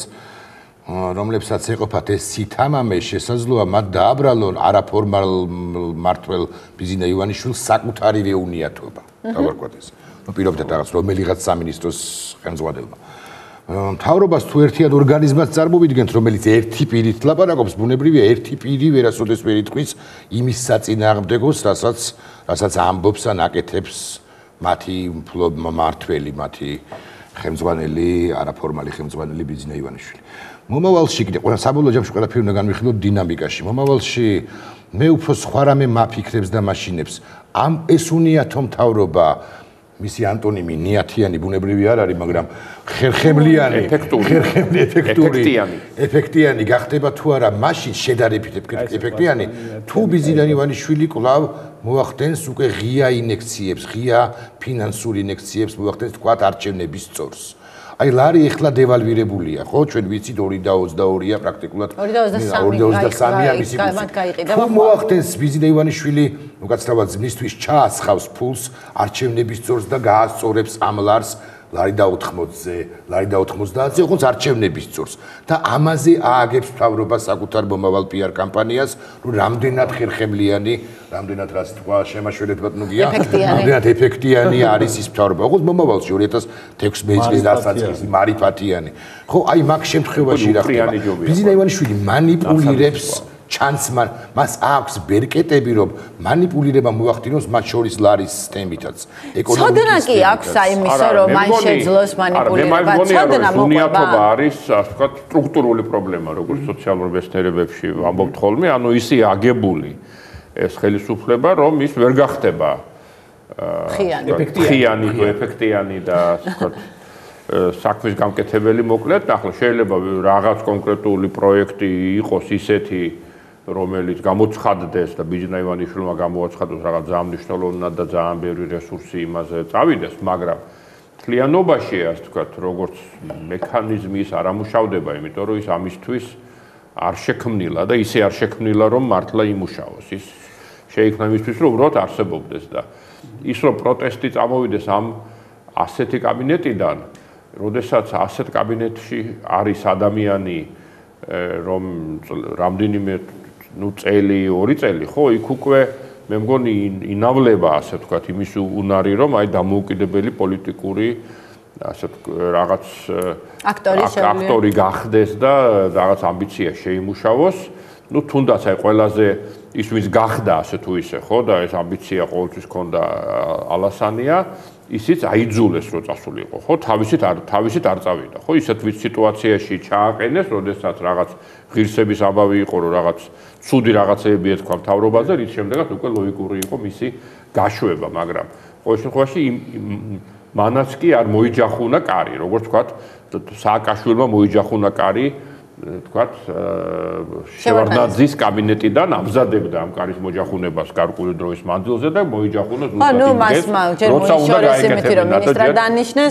რომლებსაც ეყოფათ ეს სითამამე, შესაძლოა მათ დააბრალონ არაფორმალ მმართველ ბიზინა ივანიშვილს საკუთარი რეუნიათობა. დავარქვათ ეს. პირობითად რაღაც რომელიღაც სამინისტროს ხელმძღვანელმა. მთავრობას თუ ერთიან ორგანიზმად წარმოვიდგენთ, რომელიც ერთი პირით ლაპარაკობს, ბუნებრივია ერთი პირი ვერასოდეს ვერ იტყვის იმის საწინააღმდეგოს, რასაც ამბობს ან აკეთებს მათი მმართველი, მათი ხელმძღვანელი, არაფორმალი ხელმძღვანელი ბიზინა ივანიშვილი. მომავალში კიდე ყველა საბოლოო ჯამში ყველაფერი უნდა განვიხილოთ დინამიკაში. მომავალში მე უფრო სხვა რამე მაფიქრებს და მაშინებს. ეს უნიათო მთავრობა მისი ანტონიმი ნიათიანი ბუნებრივი არ არის, მაგრამ ხერხემლიანი, ეფექტიანი გახდება თუ არა, მაშინ შედარებით ეფექტიანი, თუ ბიზინა ივანიშვილი კვლავ მოახდენს უკვე ღია ინექციებს, ღია ფინანსურ ინექციებს მოახდენს თქვათ არჩევნების წორს. აი ლარი ეხლა დევალვირებულია, ხო? ჩვენ ვიცით 2.22-ია პრაქტიკულად 2.23-ია მისი კურსი. თუ მოახდენს ბიზინა ივანიშვილი უკაცრავად მისთვის ჩაასხავს ფულს არჩევნების წორს და გაასწორებს ამ ლარს ლარი და 80-ზე, ლარი და 90-ზე, ოღონდ არჩევნების წორს და ამაზე ააგებს მთავრობა საკუთარ მომავალ PR კამპანიას, რომ რამდენად ხერხემლიანი, რამდენად რაც თქვა შემაშველებად ნუგია, რამდენად ეფექტიანი არის ის მთავრობა. ოღონდ მომავალში 2016 წელს მარიფატიანი. ხო, აი მაგ შემთხვევაში რა ხდება? ბიზინა ივანიშვილი მანიპულირებს ჩანს მას აქვს ბერკეტები რომ მანიპულირება მოახდინოს მათ შორის ლარის თემითაც ეკონომიკის ცოდნა კი აქვს აიმისო რომ მან შეძლოს მანიპულირება ცოდნა მოყვება არის ასე ვთქვათ სტრუქტურული პრობლემა როგორც სოციალურ მეცნიერებებში ამბობთ ხოლმე ანუ ისე აგებული ეს ხელისუფლება რომ ის ვერ გახდება ხიანი ეფექტიანი და ასე ვთქვათ საქმის გამკეთებელი მოკლედ ახლა შეიძლება რაღაც კონკრეტული პროექტი იყოს ისეთი რომელიც გამოცხადდეს და ბიზინა ივანიშვილმა გამოაცხადოს რაღაც ძალიან მნიშვნელოვნად და ძალიან ბევრი რესურსი იმაზე წავიდეს, მაგრამ მთლიანობაში ასე ვთქვათ, როგორც მექანიზმი ის არ ამუშავდება, იმიტომ რომ ის ამისთვის არ შექმნილა და ისე არ შექმნილა, რომ მართლა იმუშაოს. ის შეიქმნა იმისთვის, რომ უბრალოდ არსებობდეს და ის რომ პროტესტი წამოვიდეს ამ ასეთი კაბინეტიდან, როდესაც ასეთ კაბინეტში არის ადამიანი, რომ რამდენიმე წელი, 2 წელი, ხო, იქ უკვე მე მგონი ინავლება, ასე ვთქვათ, იმის უნარი, რომ აი დამოუკიდებელი პოლიტიკური ასე რაღაც აქტორი გახდეს და რაღაც ამბიცია შეიმუშავოს. ну თუნდაც აი ყველაზე ის ვინც გახდა ასე თუ ისე, ხო, და ეს ამბიცია ყოველთვის ჰქონდა ალასანია, ისიც აიძულეს რომ წასულიყო, ხო, თავისით არ წავიდა, ხო, ისეთ ვინც სიტუაციაში ჩააყენეს, როდესაც რაღაც ღირსების ამბავი იყო, რომ რაღაც ცუდი რაღაცეები ეთქვა მთავრობაზე, რის შემდეგაც უკვე ლოგიკური იყო მისი გაშვება, მაგრამ ყოველ შემთხვევაში მანაც კი არ მოიჯახუნა კარი, როგორც ვთქვათ, სააკაშვილმა მოიჯახუნა კარი თქვათ შევარდნაძის კაბინეტიდან ამზადებდა ამ კარის მოჯახუნებას გარკვეული დროის მანძილზე და მოიჯახუნა ზუსტად იმის როცა უნდა გაეკეთებინა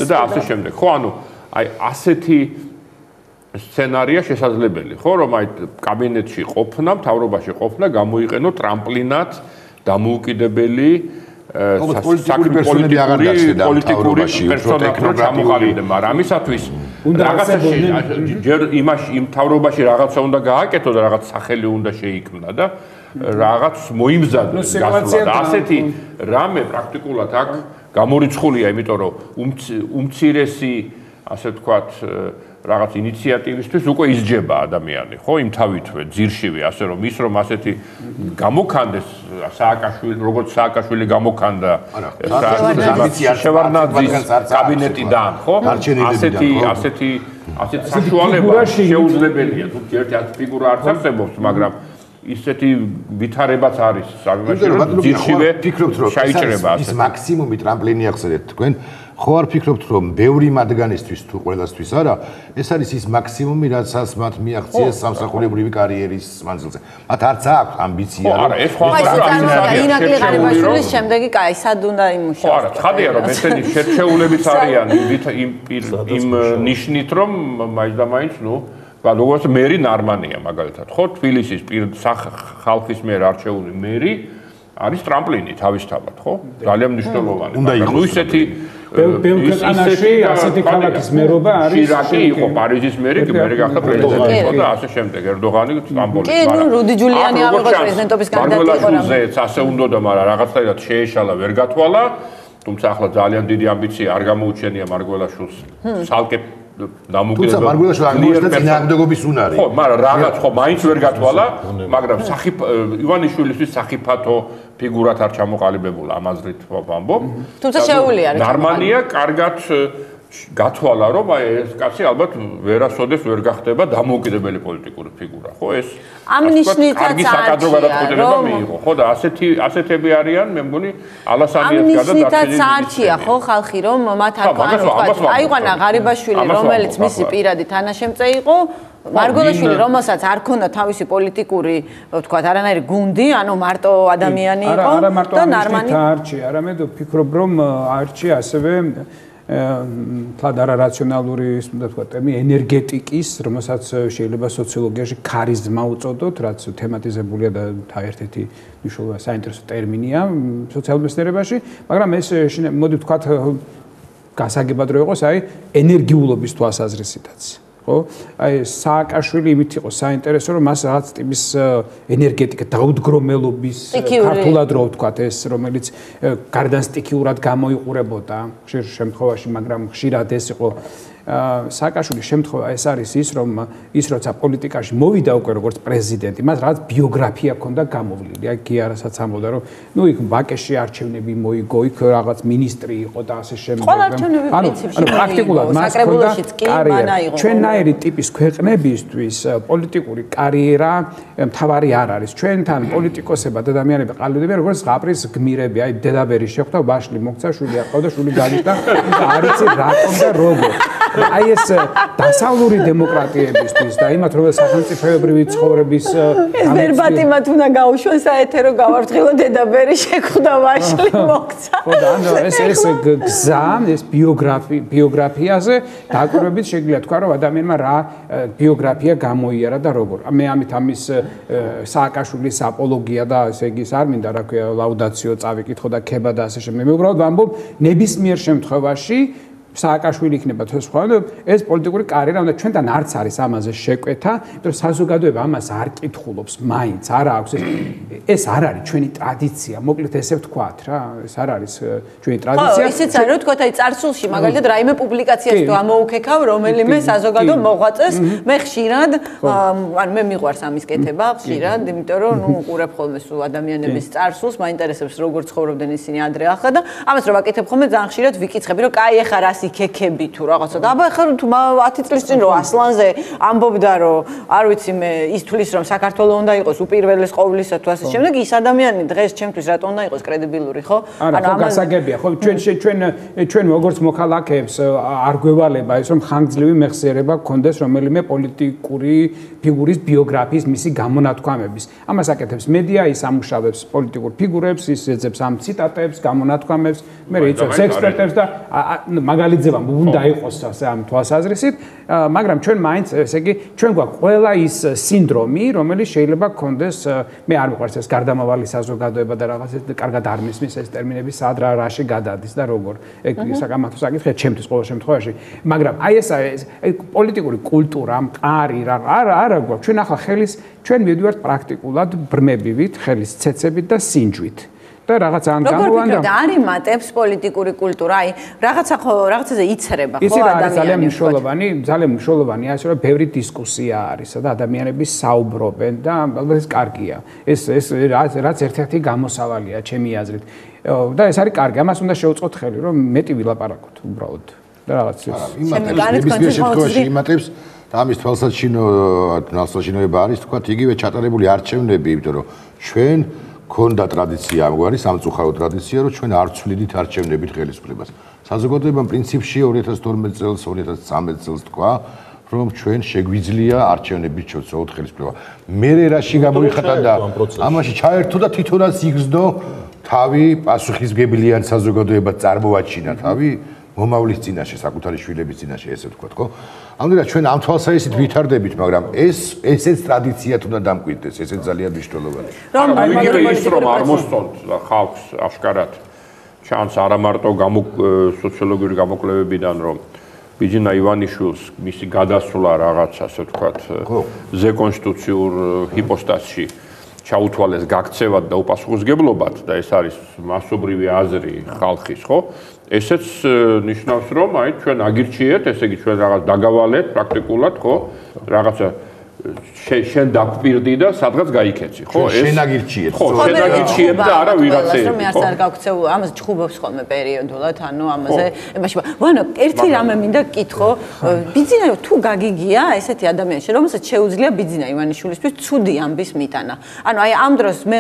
და ასე შემდეგ. ხო, ანუ აი ასეთი სცენარია შესაძლებელი, ხო, რომ აი კაბინეტში ყოფნა, მთავრობაში ყოფნა გამოიყენო ტრამპლინად დამოუკიდებელი პოლიტიკური პერსონები აღარ გაჩნდა მთავრობაში, პროტექტორატი, მაგრამ ამისათვის რაღაცაში ჯერ იმ მთავრობაში რაღაცა უნდა გააკეთო და რაღაც სახელი უნდა შეიქმნა და რაღაც მოიმზადოს გასვლა და ასეთი რამე პრაქტიკულად აქ გამორიცხულია, იმიტომ რომ უმცირესი ასე ვთქვათ რაღაც ინიციატივისთვის უკვე ისჯება ადამიანი, ხო, იმ თავითვე ძირშივე, ასე რომ ის რომ ასეთი გამოქანდეს სააკაშვილი, როგორც სააკაშვილი გამოქანდა შევარდნაძის კაბინეტიდან, ხო? ასეთი საშუალება შეუძლებელია, თუ ერთ ფიგურა არც არსებობს, მაგრამ ისეთი ვითარებაც არის, სამიმართლე ძირშივე ფიქრობთ რომ ის მაქსიმუმი ტრამპლინი ახსენეთ თქვენ ხო არ ფიქრობთ რომ ბევრი მათგანისთვის თუ ყველასთვის არა ეს არის ის მაქსიმუმი რასაც მათ მიაღწიეს სამსახურებრივი კარიერის მანძილზე მათ არც აქვს ამბიცია რომ არა ეს ხო არის ირაკლი ღარიბაშვილის შემდეგი კაი სად უნდა იმუშაოს ხო არა ცხადია რომ ესენი შერჩეულებიც არიან იმ ნიშნით რომ მაინც და მაინც ნუ როგორც მერი ნარმანია მაგალითად ხო თბილისის ხალხის მიერ არჩეული მერი არის ტრამპლინი თავისთავად ხო ძალიან მნიშვნელოვანი მაგრამ ნუ ისეთი ბევრ ქვეყანაში ასეთი ქალაქის მერობა არის. შირაკი იყო პარიზის მერი, მერე გახდა პრეზიდენტი იყო და ასე შემდეგ. ერდოღანი სტამბოლის. კი, ნუ რუდი ჯულიანი ავიღო პრეზიდენტობის კანდიდატი იყო. მარგველაშვილზეც ასე უნდოდა, მაგრამ რაღაცნაირად შეეშალა, ვერ გათვალა. თუმცა ახლა ძალიან დიდი ამბიცია არ გამოუჩენია მარგველაშვილს. ცალკე დამოუკიდებელ. თუმცა მარგველაშვილი აღმოჩნდა წინააღმდეგობის უნარი. ხო, მაგრამ რაღაც ხო მაინც ვერ გათვალა, მაგრამ ივანიშვილისთვის სახიფათო ფიგურად არ ჩამოყალიბებულა ამაზრით ვამბობ. თუმცა შეუძლია არის. ნორმალია, კარგად გათვალა, რომ აი ეს კაცი ალბათ ვერასოდეს ვერ გახდება დამოუკიდებელი პოლიტიკური ფიგურა, ხო ეს? ამ ნიშნითაც საკადრო გადაწყვეტილება მიიღო, ხო და ასეთები არიან, მე მგონი ალასანიას გარდა დარჩენილი. ამ ნიშნითაც არჩია, ხო ხალხი, რომ მათ აიყვანა ღარიბაშვილი, რომელიც მისი პირადი თანაშემწე იყო, მარგველაშვილი, რომელსაც არ ქონდა თავისი პოლიტიკური, ვთქვათ, არანაირი გუნდი, ანუ მარტო ადამიანი იყო და ნორმალი არჩია, არამედ ვფიქრობ, რომ არჩია ასევე თლად არარაციონალური, უნდა ვთქვათ, ენერგეტიკის, რომელსაც შეიძლება სოციოლოგიაში ქარიზმა უწოდოთ, რაც თემატიზებულია და ერთ-ერთი მნიშვნელოვანი საინტერესო ტერმინია სოციალურ მაგრამ ეს მოდი ვთქვათ გასაგებად რო იყოს, აი ენერგიულობის თვალსაზრისითაც. ხო? აი სააკაშვილი იმით იყო საინტერესო, რომ მას რაღაც ტიპის ენერგეტიკა დაუდგრომელობის ქართულად რო ვთქვათ ეს, რომელიც გარდან სტიქიურად გამოიყურებოდა ხშირ შემთხვევაში, მაგრამ ხშირად ეს იყო სააკაშვილის შემთხვევა ეს არის ის, რომ ის როცა პოლიტიკაში მოვიდა უკვე როგორც პრეზიდენტი, მას რაღაც ბიოგრაფია ჰქონდა გამოვლილი. აი გიარასაც ამბობდა, რომ ნუ იქ ვაკეში არჩევნები მოიგო, იქ რაღაც მინისტრი იყო და ასე შემდეგ. ანუ პრაქტიკულად მას ჰქონდა კარიერა. ჩვენნაირი ტიპის ქვეყნებისთვის პოლიტიკური კარიერა მთავარი არ არის. ჩვენთან პოლიტიკოსებად ადამიანები ყალიბდებიან როგორც ზღაპრის გმირები. აი დედაბერი შეხვდა, ვაშლი მოქცა, შვილი აყავდა, შვილი გაიჭდა და არ იცი რატომ და როგორ. აი ეს დასავლური დემოკრატიებისთვის და იმათ რომ სახელმწიფოებრივი ცხოვრების ეს ვერბატიმად უნდა გაუშვან საეთერო გავარდღილო დედაბერი შეხვდა ვაშლი მოქცა. ხო და ანუ ეს გზა, ეს ბიოგრაფიაზე დაკვირვებით შეგვიძლია თქვა რომ ადამიანმა რა ბიოგრაფია გამოიარა და როგორ. მე ამით ამის სააკაშვილის აპოლოგია და ესე იგი არ მინდა რა ქვია ლაუდაციო წავიკითხო და ქება და ასე შემდეგ. მე უბრალოდ ვამბობ ნებისმიერ შემთხვევაში სააკაშვილი იქნება თუ სხვა ეს პოლიტიკური კარიერა უნდა ჩვენთან არც არის ამაზე შეკვეთა, იმიტომ რომ საზოგადოება ამას არ კითხულობს მაინც, არა აქვს ეს არ არის ჩვენი ტრადიცია, მოკლედ ესე ვთქვათ რა, ეს არ არის ჩვენი ტრადიცია. ხო, ისეც არის, ვთქვათ, აი წარსულში მაგალითად რაიმე პუბლიკაციას თუ ამოუქეკავ, რომელიმე საზოგადო მოღვაწეს, მე ხშირად, ანუ მე მიყვარს ამის კეთება ხშირად, იმიტომ რომ ნუ უყურებ ხოლმე სულ ადამიანების წარსულს, მაინტერესებს როგორ ცხოვრობდნენ ისინი ადრე ახლა და ამას რომ ვაკეთებ ხოლმე ძალიან ხშირად ვიკითხები, რომ კაი ეხა რას იქეკები თუ რაღაცა და აბა ხარ თუ 10 წლის წინ რო ასლანზე ამბობდა რომ არ ვიცი მე ის თulis რომ საქართველოს უნდა იყოს უპირველეს ყოვლისა თუ ასე შემდეგ ის ადამიანი დღეს ჩემთვის რატომ უნდა იყოს კრედიბილური ხო ანუ გასაგებია ხო ჩვენ როგორც მოქალაქეებს არ გვევალება ის რომ ხანგრძლივი მეხსიერება გქონდეს რომელიმე პოლიტიკური ფიგურის ბიოგრაფიის მისი გამონათქვამების ამას აკეთებს მედია ის ამუშავებს პოლიტიკურ ფიგურებს ის ეძებს ამ ციტატებს გამონათქვამებს მე იწევს ექსპერტებს და მაგალითზევა უნდა იყოს ასე ამ თვალსაზრისით, მაგრამ ჩვენ მაინც ესე იგი ჩვენ გვაქვს ყველა ის სინდრომი, რომელიც შეიძლება გქონდეს, მე არ მიყვარს ეს გარდამავალი საზოგადოება და რაღაც კარგად არ მისმის ეს ტერმინები სად რაში გადადის და როგორ. ეგ საკამათო საკითხია ჩემთვის ყოველ შემთხვევაში, მაგრამ აი ეს პოლიტიკური კულტურა, მყარი არა გვაქვს. ჩვენ ახლა ჩვენ მივდივართ პრაქტიკულად ბრმებივით, ხელის ცეცებით და სინჯვით. და რაღაც ან გამოვანდა. როგორ არის მატებს პოლიტიკური კულტურა? აი, რაღაცაზე იცრება ხო ადამიანი. ძალიან მნიშვნელოვანია, ასე რომ ბევრი დისკუსია არის და ადამიანები საუბრობენ და ალბათ ეს კარგია. ეს რაც ერთ-ერთი გამოსავალია ჩემი აზრით. და ეს არის კარგი, ამას უნდა შევუწყოთ ხელი, რომ მეტი ვილაპარაკოთ უბრალოდ. და რაღაც ეს. იმატებს შემთხვევაში იმატებს და ამის თვალსაჩინოება არის, თქვა, იგივე ჩატარებული არჩევნები, იმიტომ რომ ჩვენ ქონდა ტრადიცია ამგვარი სამწუხარო ტრადიცია რომ ჩვენ არ ვცვლიდით არჩევნებით ხელისუფლებას. საზოგადოებამ პრინციპში 2012 წელს 2013 წელს თქვა რომ ჩვენ შეგვიძლია არჩევნებით შევცვალოთ ხელისუფლება. მე რაში გამოიხატა და ამაში ჩაერთო და თვითონაც იგრძნო თავი პასუხისმგებლიან საზოგადოებად წარმოვაჩინა თავი მომავლის წინაშე, საკუთარი შვილების წინაშე, ესე ვთქვათ, ხო? ამდენად ჩვენ ამ თვალსაზრისით ვითარდებით, მაგრამ ესეც ტრადიციად უნდა დამკვიდრდეს, ესეც ძალიან მნიშვნელოვანია. რომ იგივე ის რომ არ მოსწონთ ხალხს აშკარად ჩანს არა მარტო სოციოლოგიური გამოკვლევებიდან, რომ ბიძინა ივანიშვილს მისი გადასვლა რაღაც, ასე ვთქვათ, ზეკონსტიტუციურ ჰიპოსტაზში ჩაუთვალეს გაქცევად და უპასუხისმგებლობად და ეს არის მასობრივი აზრი ხალხის, ხო? ესეც ნიშნავს, რომ აი ჩვენ აგირჩიეთ, ესე იგი ჩვენ რაღაც დაგავალეთ პრაქტიკულად, ხო? რაღაცა შენ დაგვპირდი და სადღაც გაიქეცი, ხო? შენ აგირჩიეთ. ხო, შენ აგირჩიეთ და არა ვიღაცეები. მე არც არ გავქცევ, ამაზე ჩხუბობს ხოლმე პერიოდულად, ანუ ამაზე, იმაში, ვანო, ერთი რამე მინდა გკითხო, ბიძინა თუ გაგიგია ესეთი ადამიანში, რომელსაც შეუძლია ბიძინა ივანიშვილისთვის ცუდი ამბის მიტანა. ანუ აი ამ დროს მე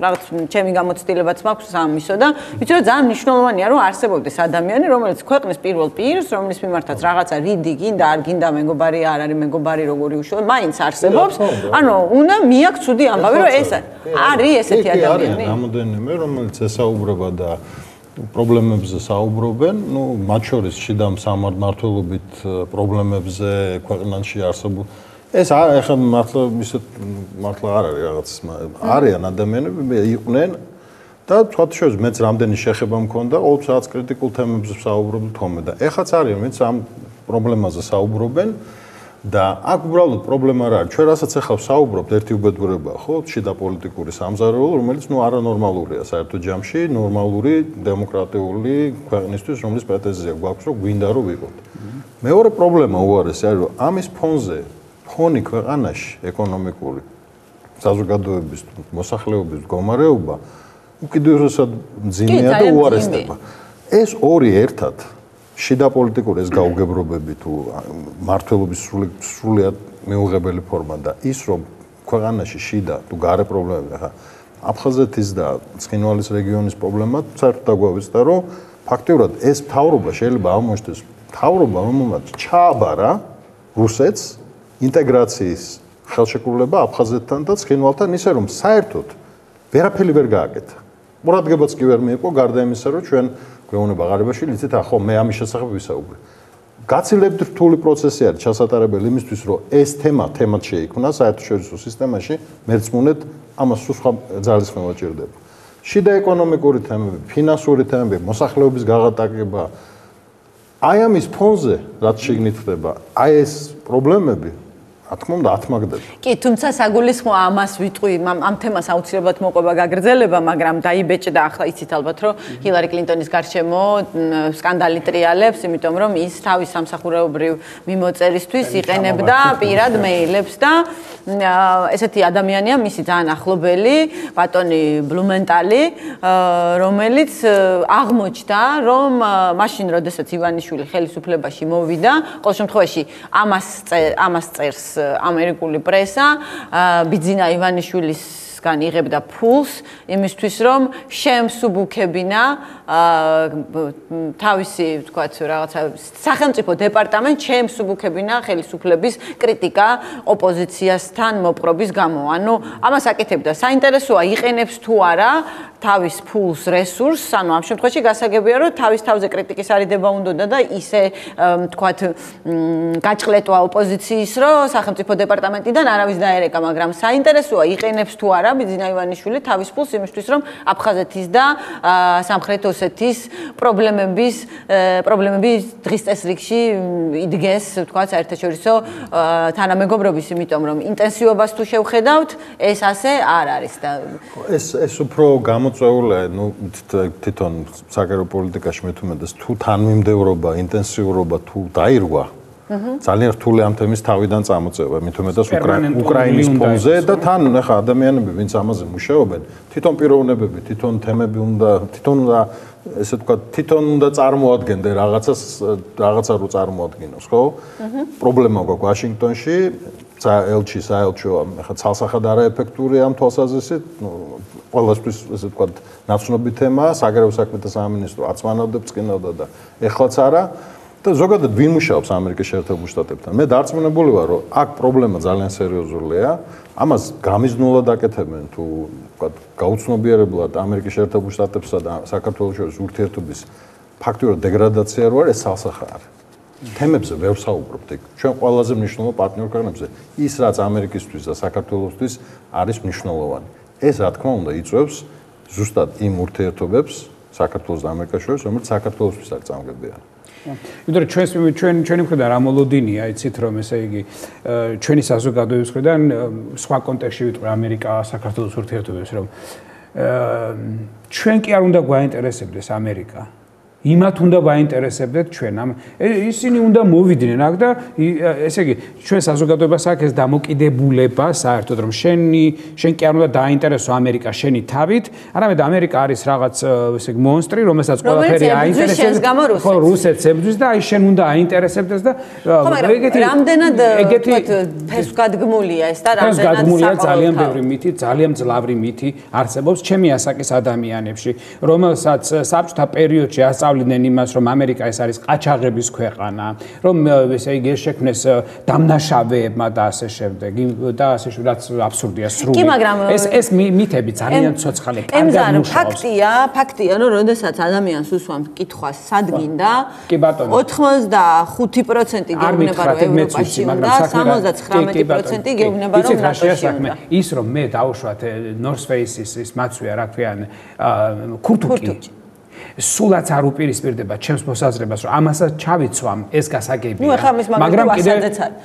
რაღაც ჩემი გამოცდილებაც მაქვს ამისო და ვიცი რომ ძალიან მნიშვნელოვანია რომ არსებობდეს ადამიანი, რომელიც ქვეყნის პირველ პირს, რომლის მიმართაც რაღაცა რიდი გინდა, არ გინდა მეგობარი, არ არის მეგობარი, როგორი უშუალო, მაინც არსებობს. ანუ უნდა მიაქვს ცუდი ამბავი, რომ ეს არის ესეთი ადამიანი. რამოდენიმე, რომელიც ესაუბრება და პრობლემებზე საუბრობენ, ну, მათ შორის შიდა სამართლობით პრობლემებზე ქვეყანაში არსებულ. ეს ახლა მართლა არ არის რაღაც არიან ადამიანები, იყვნენ და თქვათ შორის მეც რამდენი შეხება მქონდა, ყოველთვის რაღაც კრიტიკულ თემებზე საუბრობდი თომე და ეხაც არიან, ვინც ამ პრობლემაზე საუბრობენ. და აქ უბრალოდ პრობლემა რა არის? ჩვენ რასაც ახლა საუბრობთ, ერთი უბედურებაა, ხო? შიდა პოლიტიკური სამზარეულო, რომელიც ნუ არანორმალურია საერთო ჯამში, ნორმალური დემოკრატიული ქვეყნისთვის, რომლის პრეტენზია გვაქვს, რომ გვინდა რომ ვიყოთ. მეორე პრობლემა უარესი არის, რომ ამის ფონზე ფონი ქვეყანაში ეკონომიკური საზოგადოების მოსახლეობის მდგომარეობა უკიდურესად მძიმეა და უარესდება. ეს ორი ერთად შიდა პოლიტიკური ეს გაუგებრობები თუ მართლობის სრულიად მიუღებელი ფორმა და ის რომ ქვეყანაში შიდა თუ გარე პრობლემები ხა აფხაზეთის და ცხინვალის რეგიონის პრობლემა საერთოდ დაგვავიწყდა რომ ფაქტიურად ეს მთავრობა შეიძლება აღმოჩნდეს მთავრობა რომელმაც ჩააბარა რუსეთს ინტეგრაციის ხელშეკრულება აფხაზეთთან და ცხინვალთან ისე რომ საერთოდ ვერაფერი ვერ გააკეთა ყურადღებაც კი ვერ მიიღო გარდა იმისა რომ ჩვენ გვეუბნება ღარიბაში იცით ახო მე ამის შესახებ ვისაუბრე. გაცილებით რთული პროცესი არის ჩასატარებელი იმისთვის რომ ეს თემად შეიქმნა საერთაშორისო სისტემაში მერცმუნეთ ამას სხვა ძალისხმევა ჭირდება. შიდა ეკონომიკური თემები, ფინანსური თემები, მოსახლეობის გაღატაკება აი ამის ფონზე რაც შეგნით ხდება, აი ეს პრობლემები რა თქმა უნდა ათმაგდება. კი, თუმცა საგულისხმო ამას ვიტყვი, ამ თემას აუცილებლად მოყვება გაგრძელება, მაგრამ დაიბეჭდა ახლა იცით ალბათ, რომ ჰილარი კლინტონის გარშემო სკანდალი ტრიალებს, იმიტომ რომ ის თავის სამსახურეობრივ მიმოწერისთვის იყენებდა პირად მეილებს და ესეთი ადამიანია მისი ძალიან ახლობელი, ბატონი ბლუმენტალი, რომელიც აღმოჩნდა, რომ მაშინ, როდესაც ივანიშვილი ხელისუფლებაში მოვიდა, ყოველ შემთხვევაში ამას წერს ამერიკული პრესა ბიძინა ივანიშვილისგან იღებდა ფულს იმისთვის რომ შემსუბუქებინა თავისი ვთქვათ რაღაცა სახელმწიფო დეპარტამენტს შემსუბუქებინა ხელისუფლების კრიტიკა ოპოზიციასთან მოპყრობის გამო. ანუ ამას აკეთებდა. საინტერესოა იყენებს თუ არა თავის ფულს რესურსს, ანუ ამ შემთხვევაში გასაგებია რომ თავის თავზე კრიტიკის არიდება უნდოდა და ისე ვთქვათ გაჭყლეტვა ოპოზიციის რომ სახელმწიფო დეპარტამენტიდან არავის დაერეკა, მაგრამ საინტერესოა იყენებს თუ არა ბიძინა ივანიშვილი თავის ფულს იმისთვის რომ აფხაზეთის და სამხრეთ ოსეთის პრობლემები დღის წესრიგში იდგეს, ვთქვათ, საერთაშორისო თანამეგობრობის, იმიტომ რომ ინტენსივობას თუ შევხედავთ, ეს ასე არ არის და ეს უფრო გამოწვეულია, ну, თვითონ საგარეო პოლიტიკაში მე თუმეტეს თუ თანმიმდევრობა, ინტენსიურობა თუ დაირღვა ძალიან რთული ამ თემის თავიდან წამოწევა, მით უმეტეს უკრაინის ფონზე და თან ახლა ადამიანები, ვინც ამაზე მუშაობენ, თვითონ პიროვნებები, თვითონ თემები უნდა, ესე ვთქვათ, თვითონ უნდა წარმოადგენდნენ რაღაცა რო წარმოადგენოს, ხო? პრობლემა გვაქვს ვაშინგტონში, საელჩო, ახლა ცალსახად არაეფექტური ამ თვალსაზრისით, ყველასთვის ესე ვთქვათ, ნაცნობი თემაა, საგარეო საქმეთა სამინისტრო აწმანავდა, წკინავდა და ეხლაც არა. და ზოგადად ვინ მუშაობს ამერიკის შეერთებულ შტატებთან? მე დარწმუნებული ვარ, რომ აქ პრობლემა ძალიან სერიოზულია. ამას გამიზნულად აკეთებენ თუ ვთქვათ, გაუცნობიერებლად ამერიკის შეერთებულ შტატებსა და საქართველოს შორის ურთიერთობის ფაქტურად დეგრადაცია რო არის, ეს სალსახა არის. თემებზე ვერ ვსაუბრობთ იქ. ჩვენ ყველაზე მნიშვნელოვან პარტნიორ ქვეყნებზე ის რაც ამერიკისთვის და საქართველოსთვის არის მნიშვნელოვანი. ეს რა თქმა უნდა იწვევს ზუსტად იმ ურთიერთობებს საქართველოს და ამერიკას შორის, რომელიც საქართველოსთვის არ წამგებიანი. იმიტომ რომ ჩვენი მხრიდან რა მოლოდინია, იცით რომ ესე იგი ჩვენი საზოგადოების მხრიდან სხვა კონტექსტში ვიტყვი ამერიკა საქართველოს ურთიერთობებს რომ ჩვენ კი არ უნდა გვაინტერესებდეს ამერიკა. იმათ უნდა ვაინტერესებდეთ ჩვენ ამ ისინი უნდა მოვიდნენ აქ და ესე იგი ჩვენ საზოგადოებას აქვს ეს დამოკიდებულება საერთოდ რომ შენ კი არ უნდა დაინტერესო ამერიკა შენი თავით, არამედ ამერიკა არის რაღაც ესე იგი მონსტრი, რომელსაც ყველაფერი აინტერესებს. ხო, რუსეთს ებრძვის და აი შენ უნდა აინტერესებდეს და ეგეთი რამდენად ფესვგადგმულია ეს და რამდენად ძალიან ბევრი მითი, ძალიან ძლავრი მითი არსებობს ჩემი ასაკის ადამიანებში, რომელსაც საბჭოთა პერიოდში სწავლდნენ იმას, რომ ამერიკა ეს არის ყაჩაღების ქვეყანა, რომ ესე იგი ეს შექმნეს დამნაშავეებმა და ასე შემდეგ, და ასე შემდეგ, რაც აბსურდია სრული. ეს მითები ძალიან ცოცხალი, კარგად მუშაობს. ფაქტია, რომ როდესაც ადამიანს უსვამს კითხვას, სად გინდა? 85% გეუბნება, რომ ევროპაში უნდა, 79% გეუბნება, რომ ნატოში უნდა. ის რომ მე დავუშვათ North Face-ის ის მაცვია, რა ქვიან, ქურთუკი. სულაც არ უპირისპირდება ჩემს მოსაზრებას, რომ ამასაც ჩავიცვამ, ეს გასაგებია. მაგრამ კიდე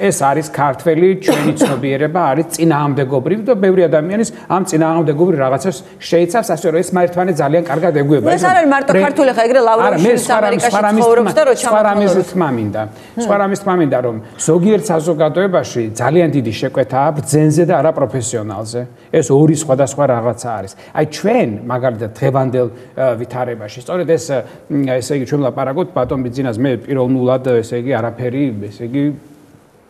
ეს არის ქართველი ჩვენი ცნობიერება, არის წინააღმდეგობრივი და ბევრი ადამიანის ამ წინააღმდეგობრივ რაღაცას შეიცავს, ასე რომ ეს ერთმანეთს ძალიან კარგად ეგუება. ეს არ არის მარტო ქართული ხა ეგრე ლავრენიშვილის ამერიკაში ცხოვრობს და რო ჩამოთმაურობს. სხვა რამის თქმა მინდა, რომ ზოგიერთ საზოგადოებაში ძალიან დიდი შეკვეთაა ბრძენზე და არა პროფესიონალზე. ეს ორი სხვადასხვა რაღაცა არის. აი ჩვენ მაგალითად დღევანდელ ვითარებაში სწორედ ესე იგი ჩვენ ვლაპარაკობთ ბატონ ბიძინას მე პიროვნულად ესე იგი არაფერი ესე იგი